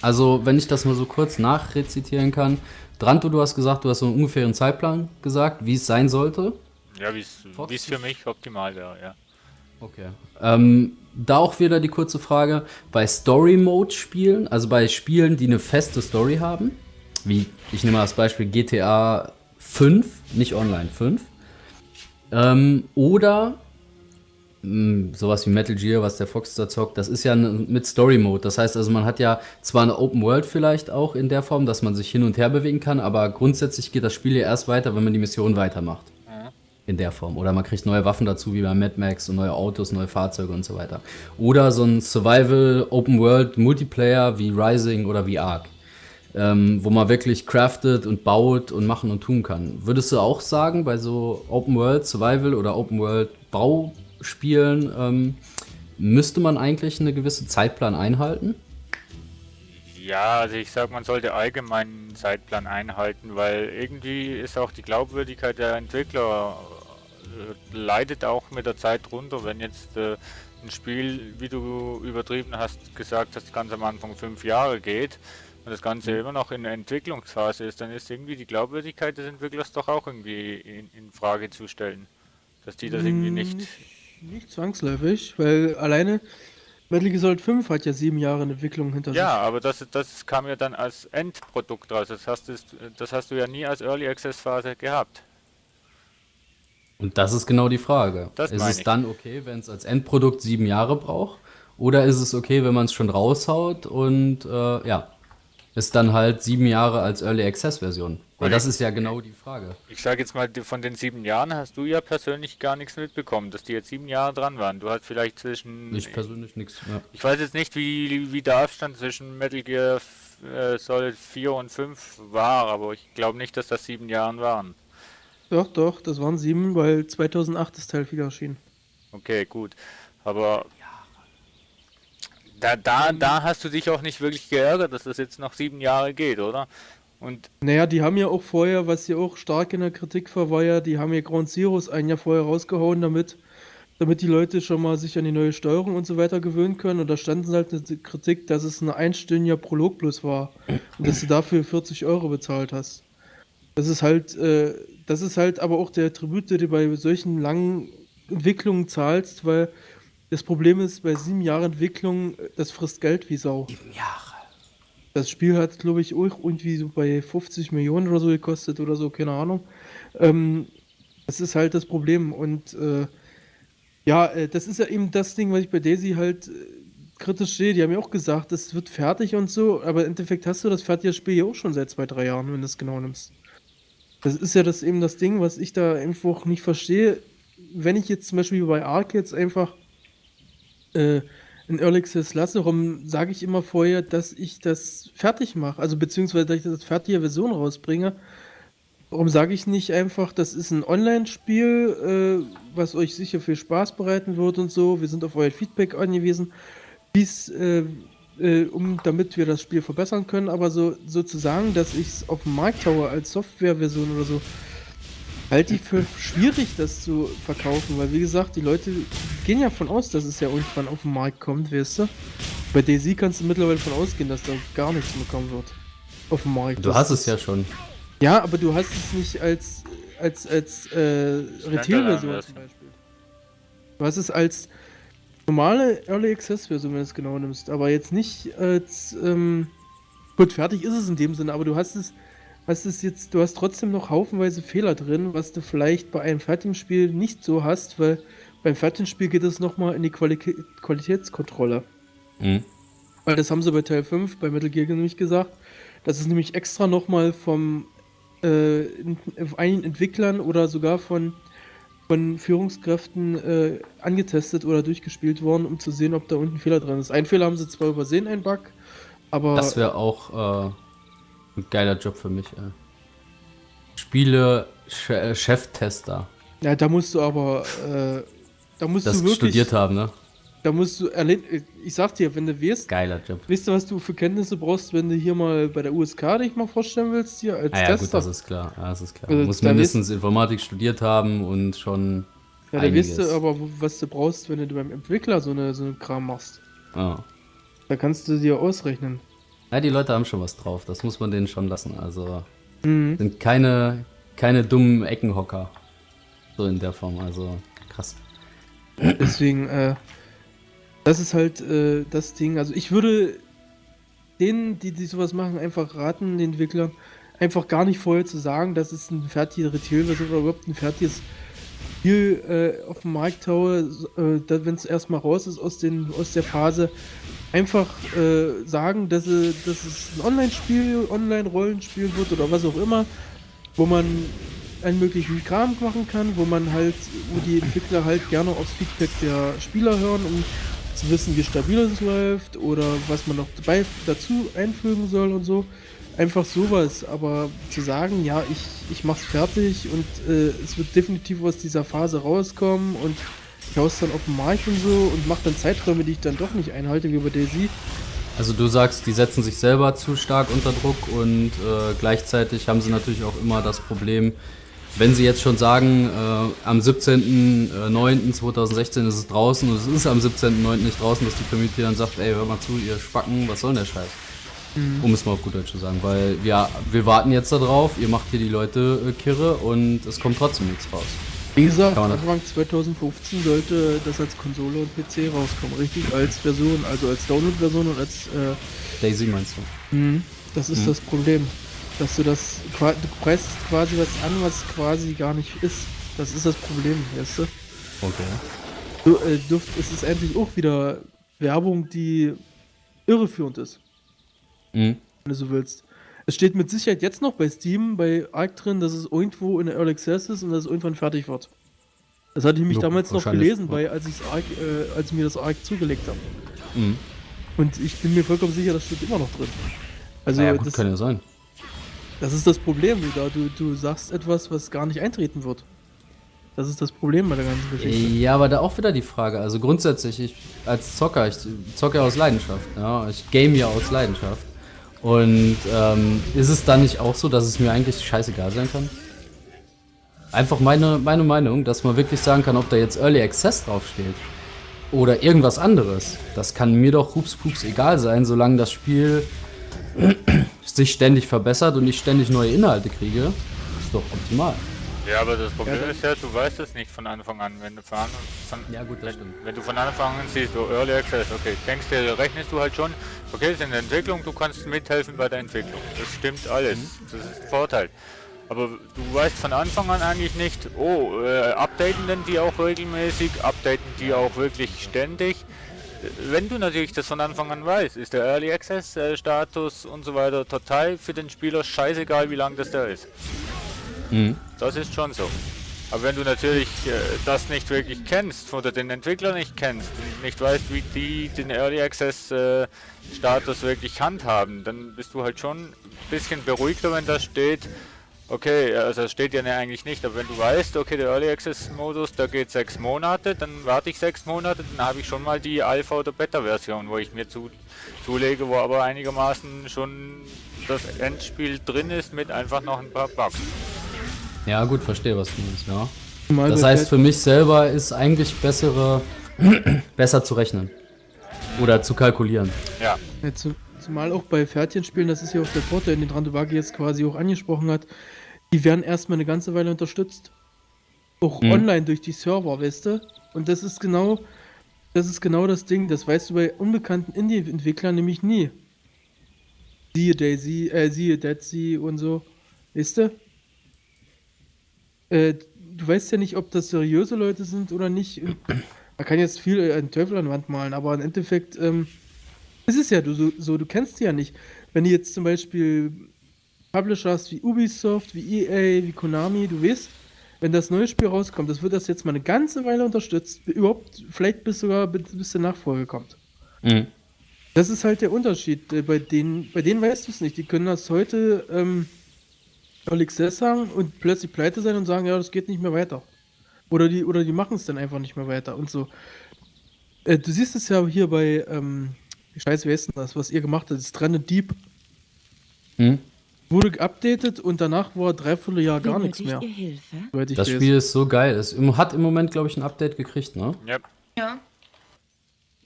Also, wenn ich das mal so kurz nachrezitieren kann. Dranto, du hast gesagt, du hast so einen ungefähren Zeitplan gesagt, wie es sein sollte. Ja, wie es für mich optimal wäre, ja. Okay. Da auch wieder die kurze Frage, bei Story-Mode-Spielen, also bei Spielen, die eine feste Story haben, wie, ich nehme mal das Beispiel GTA 5, nicht online 5, oder sowas wie Metal Gear, was der Fox da zockt, das ist ja mit Story-Mode. Das heißt also, man hat ja zwar eine Open World vielleicht auch in der Form, dass man sich hin und her bewegen kann, aber grundsätzlich geht das Spiel ja erst weiter, wenn man die Mission weitermacht. In der Form. Oder man kriegt neue Waffen dazu, wie bei Mad Max und neue Autos, neue Fahrzeuge und so weiter. Oder so ein Survival Open World Multiplayer wie Rising oder wie Ark, wo man wirklich craftet und baut und machen und tun kann. Würdest du auch sagen, bei so Open World Survival oder Open World Bauspielen müsste man eigentlich eine gewisse Zeitplan einhalten? Ja, also ich sag, man sollte allgemein einen Zeitplan einhalten, weil irgendwie ist auch die Glaubwürdigkeit der Entwickler leidet auch mit der Zeit runter. Wenn jetzt ein Spiel, wie du übertrieben hast, gesagt hast, ganz am Anfang 5 Jahre geht und das Ganze immer noch in der Entwicklungsphase ist, dann ist irgendwie die Glaubwürdigkeit des Entwicklers doch auch irgendwie in Frage zu stellen. Dass die das irgendwie nicht... Nicht zwangsläufig, weil alleine Metal Gear Solid 5 hat ja 7 Jahre Entwicklung hinter sich. Ja, aber das kam ja dann als Endprodukt raus. Das hast du ja nie als Early Access Phase gehabt. Und das ist genau die Frage. Das Ist meine es ich. dann okay, wenn es als Endprodukt 7 Jahre braucht? Oder ist es okay, wenn man es schon raushaut und ja, ist dann halt 7 Jahre als Early Access Version? Weil das ist ja genau die Frage. Ich sage jetzt mal, von den 7 Jahren hast du ja persönlich gar nichts mitbekommen, dass die jetzt 7 Jahre dran waren. Du hast vielleicht zwischen... Ich persönlich nichts mehr. Ich weiß jetzt nicht, wie der Abstand zwischen Metal Gear Solid 4 und 5 war, aber ich glaube nicht, dass das 7 Jahren waren. Doch, das waren 7, weil 2008 das Teil wieder erschien. Okay, gut. Aber da hast du dich auch nicht wirklich geärgert, dass das jetzt noch 7 Jahre geht, oder? Und Naja, die haben ja auch vorher, was ja auch stark in der Kritik war ja, die haben ja Ground Zeroes ein Jahr vorher rausgehauen, damit die Leute schon mal sich an die neue Steuerung und so weiter gewöhnen können. Und da standen halt in der Kritik, dass es ein einstündiger Prolog plus war und dass du dafür 40 Euro bezahlt hast. Das ist halt aber auch der Tribut, den du bei solchen langen Entwicklungen zahlst, weil das Problem ist, bei 7 Jahren Entwicklung, das frisst Geld wie Sau. 7 Jahre. Das Spiel hat, glaube ich, auch irgendwie so bei 50 Millionen oder so gekostet oder so, keine Ahnung. Das ist halt das Problem. Und das ist ja eben das Ding, was ich bei Daisy halt kritisch sehe. Die haben ja auch gesagt, es wird fertig und so, aber im Endeffekt hast du das fertige Spiel ja auch schon seit 2, 3 Jahren, wenn du es genau nimmst. Das ist ja eben das Ding, was ich da einfach nicht verstehe. Wenn ich jetzt zum Beispiel bei Ark jetzt einfach in Early Access lasse, warum sage ich immer vorher, dass ich das fertig mache? Also beziehungsweise, dass ich das als fertige Version rausbringe. Warum sage ich nicht einfach, das ist ein Online-Spiel, was euch sicher viel Spaß bereiten wird und so. Wir sind auf euer Feedback angewiesen, damit wir das Spiel verbessern können. Aber so zu sagen, dass ich es auf dem Markt haue als Softwareversion oder so, halte ich für schwierig, das zu verkaufen, weil wie gesagt, die Leute gehen ja von aus, dass es ja irgendwann auf den Markt kommt, weißt du? Bei DayZ kannst du mittlerweile von ausgehen, dass da gar nichts mehr kommen wird. Auf dem Markt. Du hast es ja schon. Ja, aber du hast es nicht als Retail-Version zum Beispiel. Du hast es als normale Early Access-Version, wenn du es genau nimmst, aber jetzt nicht als gut, fertig ist es in dem Sinne, aber du hast trotzdem noch haufenweise Fehler drin, was du vielleicht bei einem fertigen Spiel nicht so hast, weil beim fertigen Spiel geht es nochmal in die Qualitätskontrolle. Mhm. Weil das haben sie bei Teil 5, bei Metal Gear nämlich gesagt, dass es nämlich extra nochmal vom einigen Entwicklern oder sogar von Führungskräften angetestet oder durchgespielt worden, um zu sehen, ob da unten ein Fehler drin ist. Einen Fehler haben sie zwar übersehen, einen Bug, aber... Das wäre auch ein geiler Job für mich. Cheftester. Ja, da musst du aber... da musst Das du wirklich... studiert haben, ne? Da musst du... Ich sag dir, wenn du Geiler Job. weißt du, was du für Kenntnisse brauchst, wenn du hier mal bei der USK dich mal vorstellen willst, hier als Ja, Tester? gut, das ist klar. Ja, das ist klar. Also, Du musst da mindestens Informatik studiert haben und schon Ja, da einiges. weißt du aber, was du brauchst, wenn du beim Entwickler so eine Kram machst. Ja. Da kannst du dir ausrechnen. Ja, die Leute haben schon was drauf. Das muss man denen schon lassen. Also Mhm. sind keine dummen Eckenhocker. So in der Form. Also krass. Deswegen, das ist halt das Ding. Also ich würde denen, die sowas machen, einfach raten, den Entwicklern, einfach gar nicht vorher zu sagen, dass es ein fertige Retail-Version oder überhaupt ein fertiges Spiel auf dem Markt haue, wenn es erstmal raus ist aus der Phase. Einfach sagen, dass es ein Online-Spiel, Online-Rollenspiel wird oder was auch immer, wo man einen möglichen Kram machen kann, wo die Entwickler halt gerne aufs Feedback der Spieler hören, um zu wissen, wie stabil es läuft oder was man noch dazu einfügen soll und so. Einfach sowas, aber zu sagen, ja, ich mach's fertig und es wird definitiv aus dieser Phase rauskommen und ich hau's dann auf den Markt und so und mach dann Zeiträume, die ich dann doch nicht einhalte, wie bei Daisy. Also du sagst, die setzen sich selber zu stark unter Druck und gleichzeitig haben sie natürlich auch immer das Problem, wenn sie jetzt schon sagen, am 17.09.2016 ist es draußen und es ist am 17.09. nicht draußen, dass die Community dann sagt, ey, hör mal zu, ihr Spacken, was soll denn der Scheiß? Um es mal auf gut Deutsch zu sagen, weil wir warten jetzt da drauf, ihr macht hier die Leute kirre und es kommt trotzdem nichts raus. Wie gesagt, Kann man das- Anfang 2015 sollte das als Konsole und PC rauskommen, richtig? Als Version, also als Download-Version und als Daisy meinst du? das ist das Problem. Dass du du preist quasi was an, was quasi gar nicht ist. Das ist das Problem, weißt du? Okay. Es ist eigentlich auch wieder Werbung, die irreführend ist, Mhm. wenn du so willst. Es steht mit Sicherheit jetzt noch bei Steam, bei Arc drin, dass es irgendwo in der Early Access ist und dass es irgendwann fertig wird. Das hatte ich mich Ja, damals noch wahrscheinlich, gelesen, ja. weil als sie mir das Arc zugelegt haben. Mhm. Und ich bin mir vollkommen sicher, das steht immer noch drin. Also Naja, gut, kann ja sein. das ist das Problem, du sagst etwas, was gar nicht eintreten wird. Das ist das Problem bei der ganzen Geschichte. Ja, aber da auch wieder die Frage. Also grundsätzlich, ich als Zocker, ich zocke ja aus Leidenschaft. Ja? Ich game ja aus Leidenschaft. Und ist es dann nicht auch so, dass es mir eigentlich scheißegal sein kann? Einfach meine Meinung, dass man wirklich sagen kann, ob da jetzt Early Access draufsteht oder irgendwas anderes. Das kann mir doch hups egal sein, solange das Spiel sich ständig verbessert und ich ständig neue Inhalte kriege. Ist doch optimal. Ja, aber das Problem Ja, ist ja, du weißt es nicht von Anfang an. Wenn du Ja, gut, das stimmt. wenn du von Anfang an siehst, so Early Access, okay, denkst dir, rechnest du halt schon, okay, es ist in der Entwicklung, du kannst mithelfen bei der Entwicklung. Das stimmt alles. Das ist ein Vorteil. Aber du weißt von Anfang an eigentlich nicht, updaten denn die auch regelmäßig, updaten die auch wirklich ständig. Wenn du natürlich das von Anfang an weißt, ist der Early Access Status und so weiter total für den Spieler scheißegal, wie lang das da ist. Mhm. Das ist schon so. Aber wenn du natürlich das nicht wirklich kennst oder den Entwickler nicht kennst und nicht weißt, wie die den Early Access Status wirklich handhaben, dann bist du halt schon ein bisschen beruhigter, wenn da steht, okay, also das steht ja eigentlich nicht, aber wenn du weißt, okay, der Early Access Modus, da geht 6 Monate, dann warte ich 6 Monate, dann habe ich schon mal die Alpha- oder Beta-Version, wo ich mir zulege, wo aber einigermaßen schon das Endspiel drin ist mit einfach noch ein paar Bugs. Ja, gut, verstehe, was du meinst, ja. Mal Das bei heißt, für mich selber ist eigentlich besser zu rechnen. Oder zu kalkulieren. Ja, Ja, zumal auch bei Pferdchenspielen, das ist ja auch der Vorteil, den Drantewagi jetzt quasi auch angesprochen hat, die werden erstmal eine ganze Weile unterstützt. Auch online durch die Server, weißt du? Und das ist genau das Ding, das weißt du bei unbekannten Indie-Entwicklern nämlich nie. Siehe Daisy, siehe Dead Sea und so, weißt du? du weißt ja nicht, ob das seriöse Leute sind oder nicht. Man kann jetzt viel einen Teufel an die Wand malen, aber im Endeffekt ist es ja du kennst die ja nicht. Wenn du jetzt zum Beispiel Publisher hast wie Ubisoft, wie EA, wie Konami, du weißt, wenn das neue Spiel rauskommt, das wird das jetzt mal eine ganze Weile unterstützt, überhaupt vielleicht bis der Nachfolge kommt. Mhm. Das ist halt der Unterschied. Bei denen weißt du es nicht. Die können das heute Early Access sagen und plötzlich pleite sein und sagen, ja, das geht nicht mehr weiter. Oder die machen es dann einfach nicht mehr weiter und so. Du siehst es ja hier bei, Scheiße, wie heißt denn das, was ihr gemacht habt, Stranded Deep. Mhm. Wurde geupdatet und danach war 3/4 Jahr gar nichts mehr. soweit ich Das weiß. Spiel ist so geil. Es hat im Moment, glaube ich, ein Update gekriegt, ne? Ja. Ja.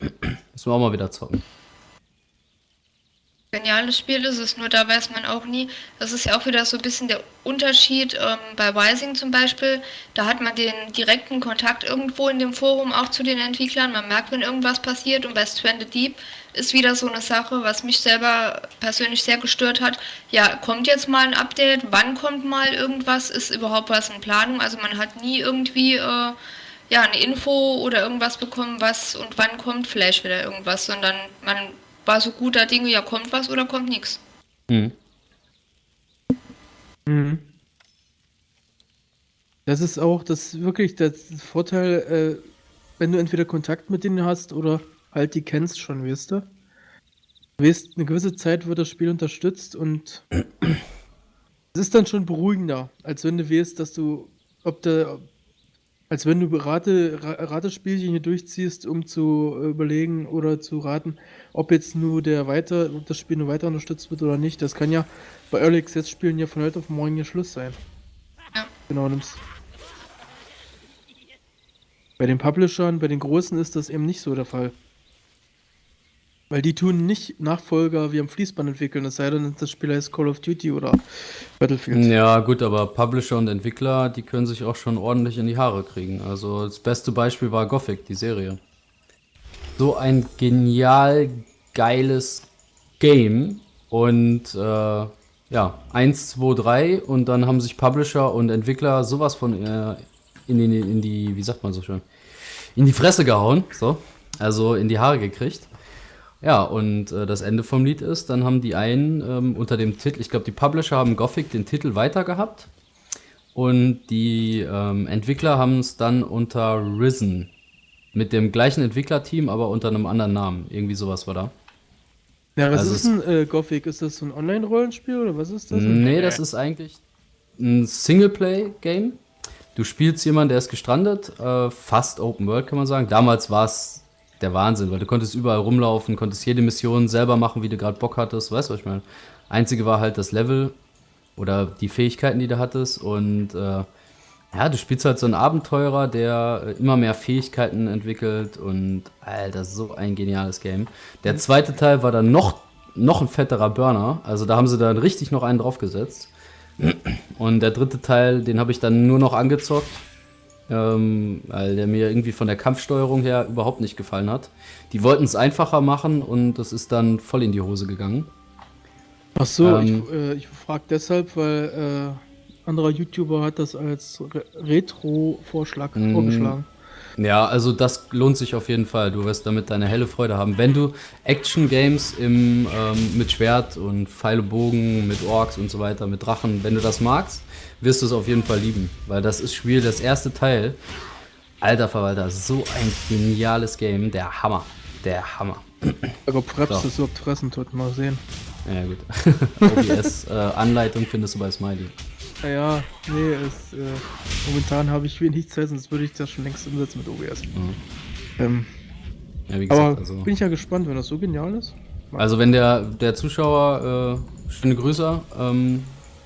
Müssen wir auch mal wieder zocken. Geniales Spiel ist es, nur da weiß man auch nie. Das ist ja auch wieder so ein bisschen der Unterschied bei Rising zum Beispiel. Da hat man den direkten Kontakt irgendwo in dem Forum auch zu den Entwicklern. Man merkt, wenn irgendwas passiert. Und bei Stranded Deep ist wieder so eine Sache, was mich selber persönlich sehr gestört hat. Ja, kommt jetzt mal ein Update? Wann kommt mal irgendwas? Ist überhaupt was in Planung? Also man hat nie irgendwie ja, eine Info oder irgendwas bekommen, was und wann kommt vielleicht wieder irgendwas, sondern man war so guter Dinge, ja, kommt was oder kommt nichts. Mhm. Mhm. Das ist auch wirklich der Vorteil, wenn du entweder Kontakt mit denen hast oder halt die kennst schon, weißt du? Du weißt, eine gewisse Zeit wird das Spiel unterstützt und es ist dann schon beruhigender, als wenn du weißt, dass du, als wenn du Ratespielchen hier durchziehst, um zu überlegen oder zu raten, ob jetzt nur das Spiel nur weiter unterstützt wird oder nicht. Das kann ja bei Early Access Spielen ja von heute auf morgen hier Schluss sein. Ja. Genau, bei den Publishern, bei den Großen ist das eben nicht so der Fall. Weil die tun nicht Nachfolger wie am Fließband entwickeln, es sei denn, das Spiel heißt Call of Duty oder Battlefield. Ja, gut, aber Publisher und Entwickler, die können sich auch schon ordentlich in die Haare kriegen. Also das beste Beispiel war Gothic, die Serie. So ein genial geiles Game und ja, 1, 2, 3 und dann haben sich Publisher und Entwickler sowas von in die, wie sagt man so schön, in die Fresse gehauen, so, also in die Haare gekriegt. Ja, und das Ende vom Lied ist, dann haben die einen unter dem Titel, ich glaube, die Publisher haben Gothic den Titel weiter gehabt und die Entwickler haben es dann unter Risen mit dem gleichen Entwicklerteam, aber unter einem anderen Namen. Irgendwie sowas war da. Ja, was Also ist ein Gothic? Ist das so ein Online-Rollenspiel oder was ist das? Nee, das ist eigentlich ein Singleplay-Game. Du spielst jemanden, der ist gestrandet, fast Open World kann man sagen. Damals war es der Wahnsinn, weil du konntest überall rumlaufen, konntest jede Mission selber machen, wie du gerade Bock hattest. Weißt du, was ich meine? Einzige war halt das Level oder die Fähigkeiten, die du hattest. Und ja, du spielst halt so einen Abenteurer, der immer mehr Fähigkeiten entwickelt. Und Alter, so ein geniales Game. Der zweite Teil war dann noch ein fetterer Burner. Also da haben sie dann richtig noch einen draufgesetzt. Und der dritte Teil, den habe ich dann nur noch angezockt. Weil der mir irgendwie von der Kampfsteuerung her überhaupt nicht gefallen hat. Die wollten es einfacher machen und das ist dann voll in die Hose gegangen. Ach so, ich frage deshalb, weil anderer YouTuber hat das als Retro-Vorschlag vorgeschlagen. Ja, also das lohnt sich auf jeden Fall. Du wirst damit deine helle Freude haben. Wenn du Action-Games mit Schwert und Pfeil und Bogen, mit Orks und so weiter, mit Drachen, wenn du das magst, wirst du es auf jeden Fall lieben. Weil das Spiel, das erste Teil, alter Verwalter, so ein geniales Game. Der Hammer. Der Hammer. Aber ob Fraps So. das überhaupt fressen tut, mal sehen. Ja gut. OBS-Anleitung findest du bei Smiley. Naja, nee, momentan habe ich wenig Zeit, sonst würde ich das schon längst umsetzen mit OBS. Ja, wie gesagt, Aber also... bin ich ja gespannt, wenn das so genial ist. Also wenn der Zuschauer, schöne Grüße,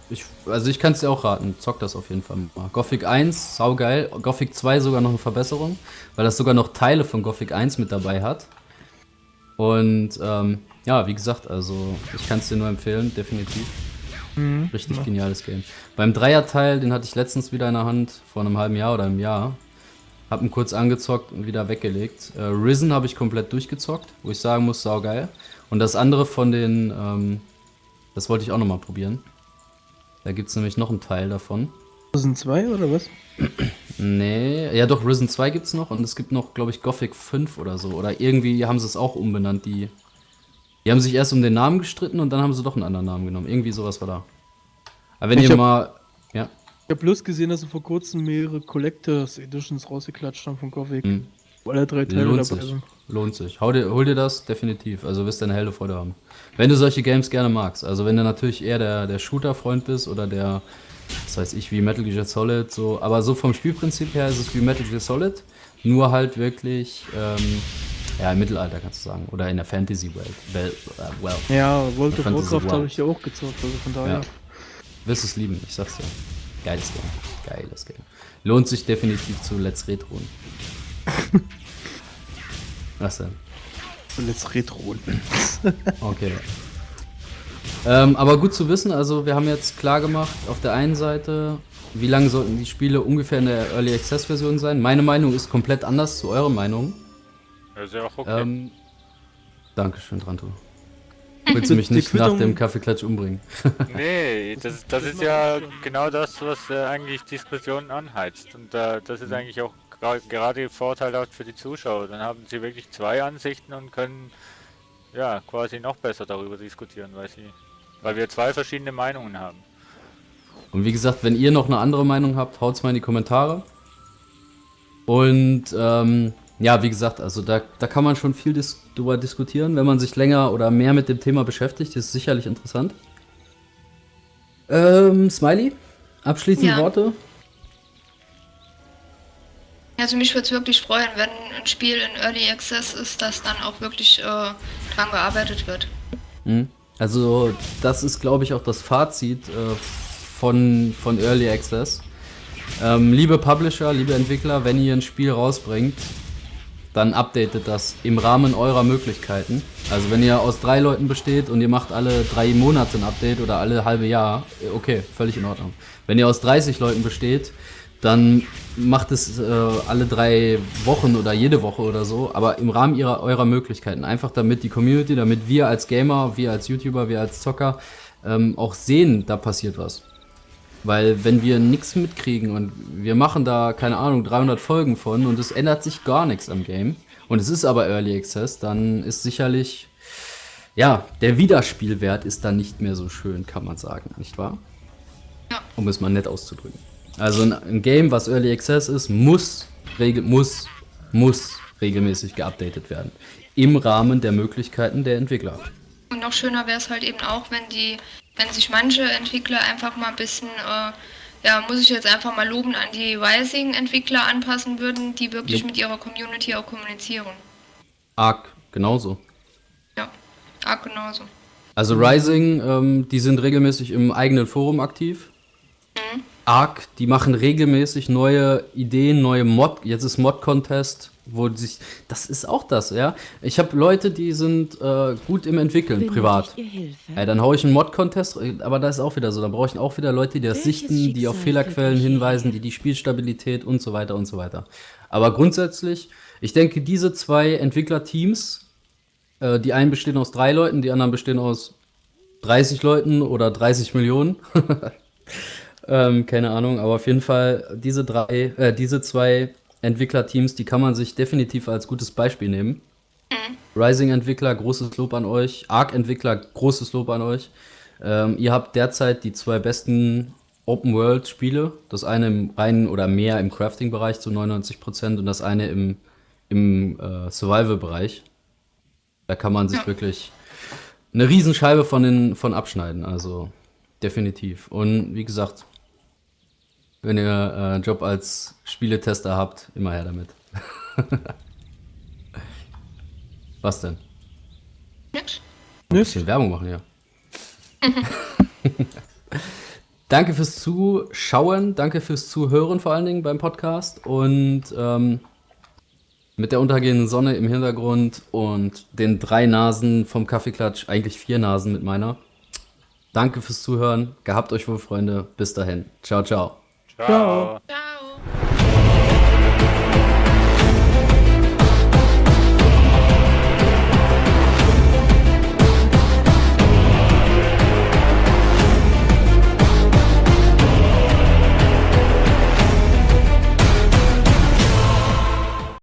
ich kann es dir auch raten, zock das auf jeden Fall mal. Gothic 1, saugeil, Gothic 2 sogar noch eine Verbesserung, weil das sogar noch Teile von Gothic 1 mit dabei hat. Und ja, wie gesagt, also ich kann es dir nur empfehlen, definitiv. Richtig geniales Game. Beim Dreierteil, den hatte ich letztens wieder in der Hand, vor einem halben Jahr oder einem Jahr. Hab ihn kurz angezockt und wieder weggelegt. Risen habe ich komplett durchgezockt, wo ich sagen muss, saugeil. Und das andere von den, das wollte ich auch nochmal probieren. Da gibt es nämlich noch einen Teil davon. Risen 2 oder was? Nee, ja doch, Risen 2 gibt's noch und es gibt noch, glaube ich, Gothic 5 oder so. Oder irgendwie haben sie es auch umbenannt. Die haben sich erst um den Namen gestritten und dann haben sie doch einen anderen Namen genommen. Irgendwie sowas war da. Aber wenn Ich ihr hab- mal. Ja. Ich habe bloß gesehen, dass sie vor kurzem mehrere Collectors Editions rausgeklatscht haben von Gothic. Wo alle 3 Teile Lohnt dabei sich. sind. Lohnt sich. Hol dir das definitiv. Also wirst du eine helle Freude haben. Wenn du solche Games gerne magst. Also wenn du natürlich eher der Shooter-Freund bist oder der, was weiß ich, wie Metal Gear Solid, so. Aber so vom Spielprinzip her ist es wie Metal Gear Solid. Nur halt wirklich, ja, im Mittelalter kannst du sagen. Oder in der Fantasy-Welt. Well. Ja, World of Fantasy Warcraft World. habe ich ja auch gezockt, also von daher. Ja. Wirst es lieben, ich sag's dir. Geiles Game. Geiles Game. Lohnt sich definitiv zu Let's Retroen. Was denn? Let's Retro. Okay. Aber gut zu wissen, also wir haben jetzt klar gemacht, auf der einen Seite, wie lange sollten die Spiele ungefähr in der Early Access Version sein. Meine Meinung ist komplett anders zu eurer Meinung. Ja, ist ja auch okay. Dankeschön, Tranto. Willst du mich nicht nach dem Kaffeeklatsch umbringen? Nee, das ist ja genau das, was eigentlich Diskussionen anheizt. Und das ist eigentlich auch gerade vorteilhaft für die Zuschauer. Dann haben sie wirklich zwei Ansichten und können ja quasi noch besser darüber diskutieren, weil wir zwei verschiedene Meinungen haben. Und wie gesagt, wenn ihr noch eine andere Meinung habt, haut's mal in die Kommentare. Und ja, wie gesagt, also da kann man schon viel drüber diskutieren, wenn man sich länger oder mehr mit dem Thema beschäftigt, ist sicherlich interessant. Smiley, abschließende Ja. Worte? Also mich würde es wirklich freuen, wenn ein Spiel in Early Access ist, dass dann auch wirklich dran gearbeitet wird. Also das ist, glaube ich, auch das Fazit von Early Access. Liebe Publisher, liebe Entwickler, wenn ihr ein Spiel rausbringt, dann updatet das im Rahmen eurer Möglichkeiten. Also wenn ihr aus 3 Leuten besteht und ihr macht alle 3 Monate ein Update oder alle halbe Jahr, okay, völlig in Ordnung. Wenn ihr aus 30 Leuten besteht, dann macht es alle 3 Wochen oder jede Woche oder so, aber im Rahmen eurer Möglichkeiten. Einfach damit die Community, damit wir als Gamer, wir als YouTuber, wir als Zocker auch sehen, da passiert was. Weil wenn wir nichts mitkriegen und wir machen da, keine Ahnung, 300 Folgen von und es ändert sich gar nichts am Game und es ist aber Early Access, dann ist sicherlich, ja, der Wiederspielwert ist dann nicht mehr so schön, kann man sagen, nicht wahr? Ja. Um es mal nett auszudrücken. Also ein Game, was Early Access ist, muss regelmäßig geupdatet werden. Im Rahmen der Möglichkeiten der Entwickler. Und noch schöner wäre es halt eben auch, wenn sich manche Entwickler einfach mal ein bisschen, ja, muss ich jetzt einfach mal loben, an die Rising-Entwickler anpassen würden, die wirklich Jupp. mit ihrer Community auch kommunizieren. Arc, genauso. Ja, arg genauso. Also Rising, die sind regelmäßig im eigenen Forum aktiv. Arc, die machen regelmäßig neue Ideen, neue jetzt ist Mod-Contest, das ist auch das, ja. Ich habe Leute, die sind gut im Entwickeln, privat. Ja, dann hau ich einen Mod-Contest, aber da ist auch wieder so, da brauche ich auch wieder Leute, die das sichten, die auf Fehlerquellen hinweisen, die Spielstabilität und so weiter und so weiter. Aber grundsätzlich, ich denke, diese 2 Entwicklerteams, die einen bestehen aus 3 Leuten, die anderen bestehen aus 30 Leuten oder 30 Millionen. Keine Ahnung, aber auf jeden Fall diese 2 Entwicklerteams, die kann man sich definitiv als gutes Beispiel nehmen. Rising-Entwickler, großes Lob an euch. Arc-Entwickler, großes Lob an euch. Ihr habt derzeit die 2 besten Open-World-Spiele. Das eine im reinen oder mehr im Crafting-Bereich zu 99% und das eine im Survival-Bereich. Da kann man sich wirklich eine Riesenscheibe von abschneiden, also definitiv. Und wie gesagt, wenn ihr einen Job als Spieletester habt, immer her damit. Was denn? Nix? Ein bisschen Werbung machen, ja. Danke fürs Zuschauen, danke fürs Zuhören vor allen Dingen beim Podcast und mit der untergehenden Sonne im Hintergrund und den 3 Nasen vom Kaffeeklatsch, eigentlich 4 Nasen mit meiner. Danke fürs Zuhören, gehabt euch wohl, Freunde, bis dahin. Ciao, ciao. Ciao. Ciao.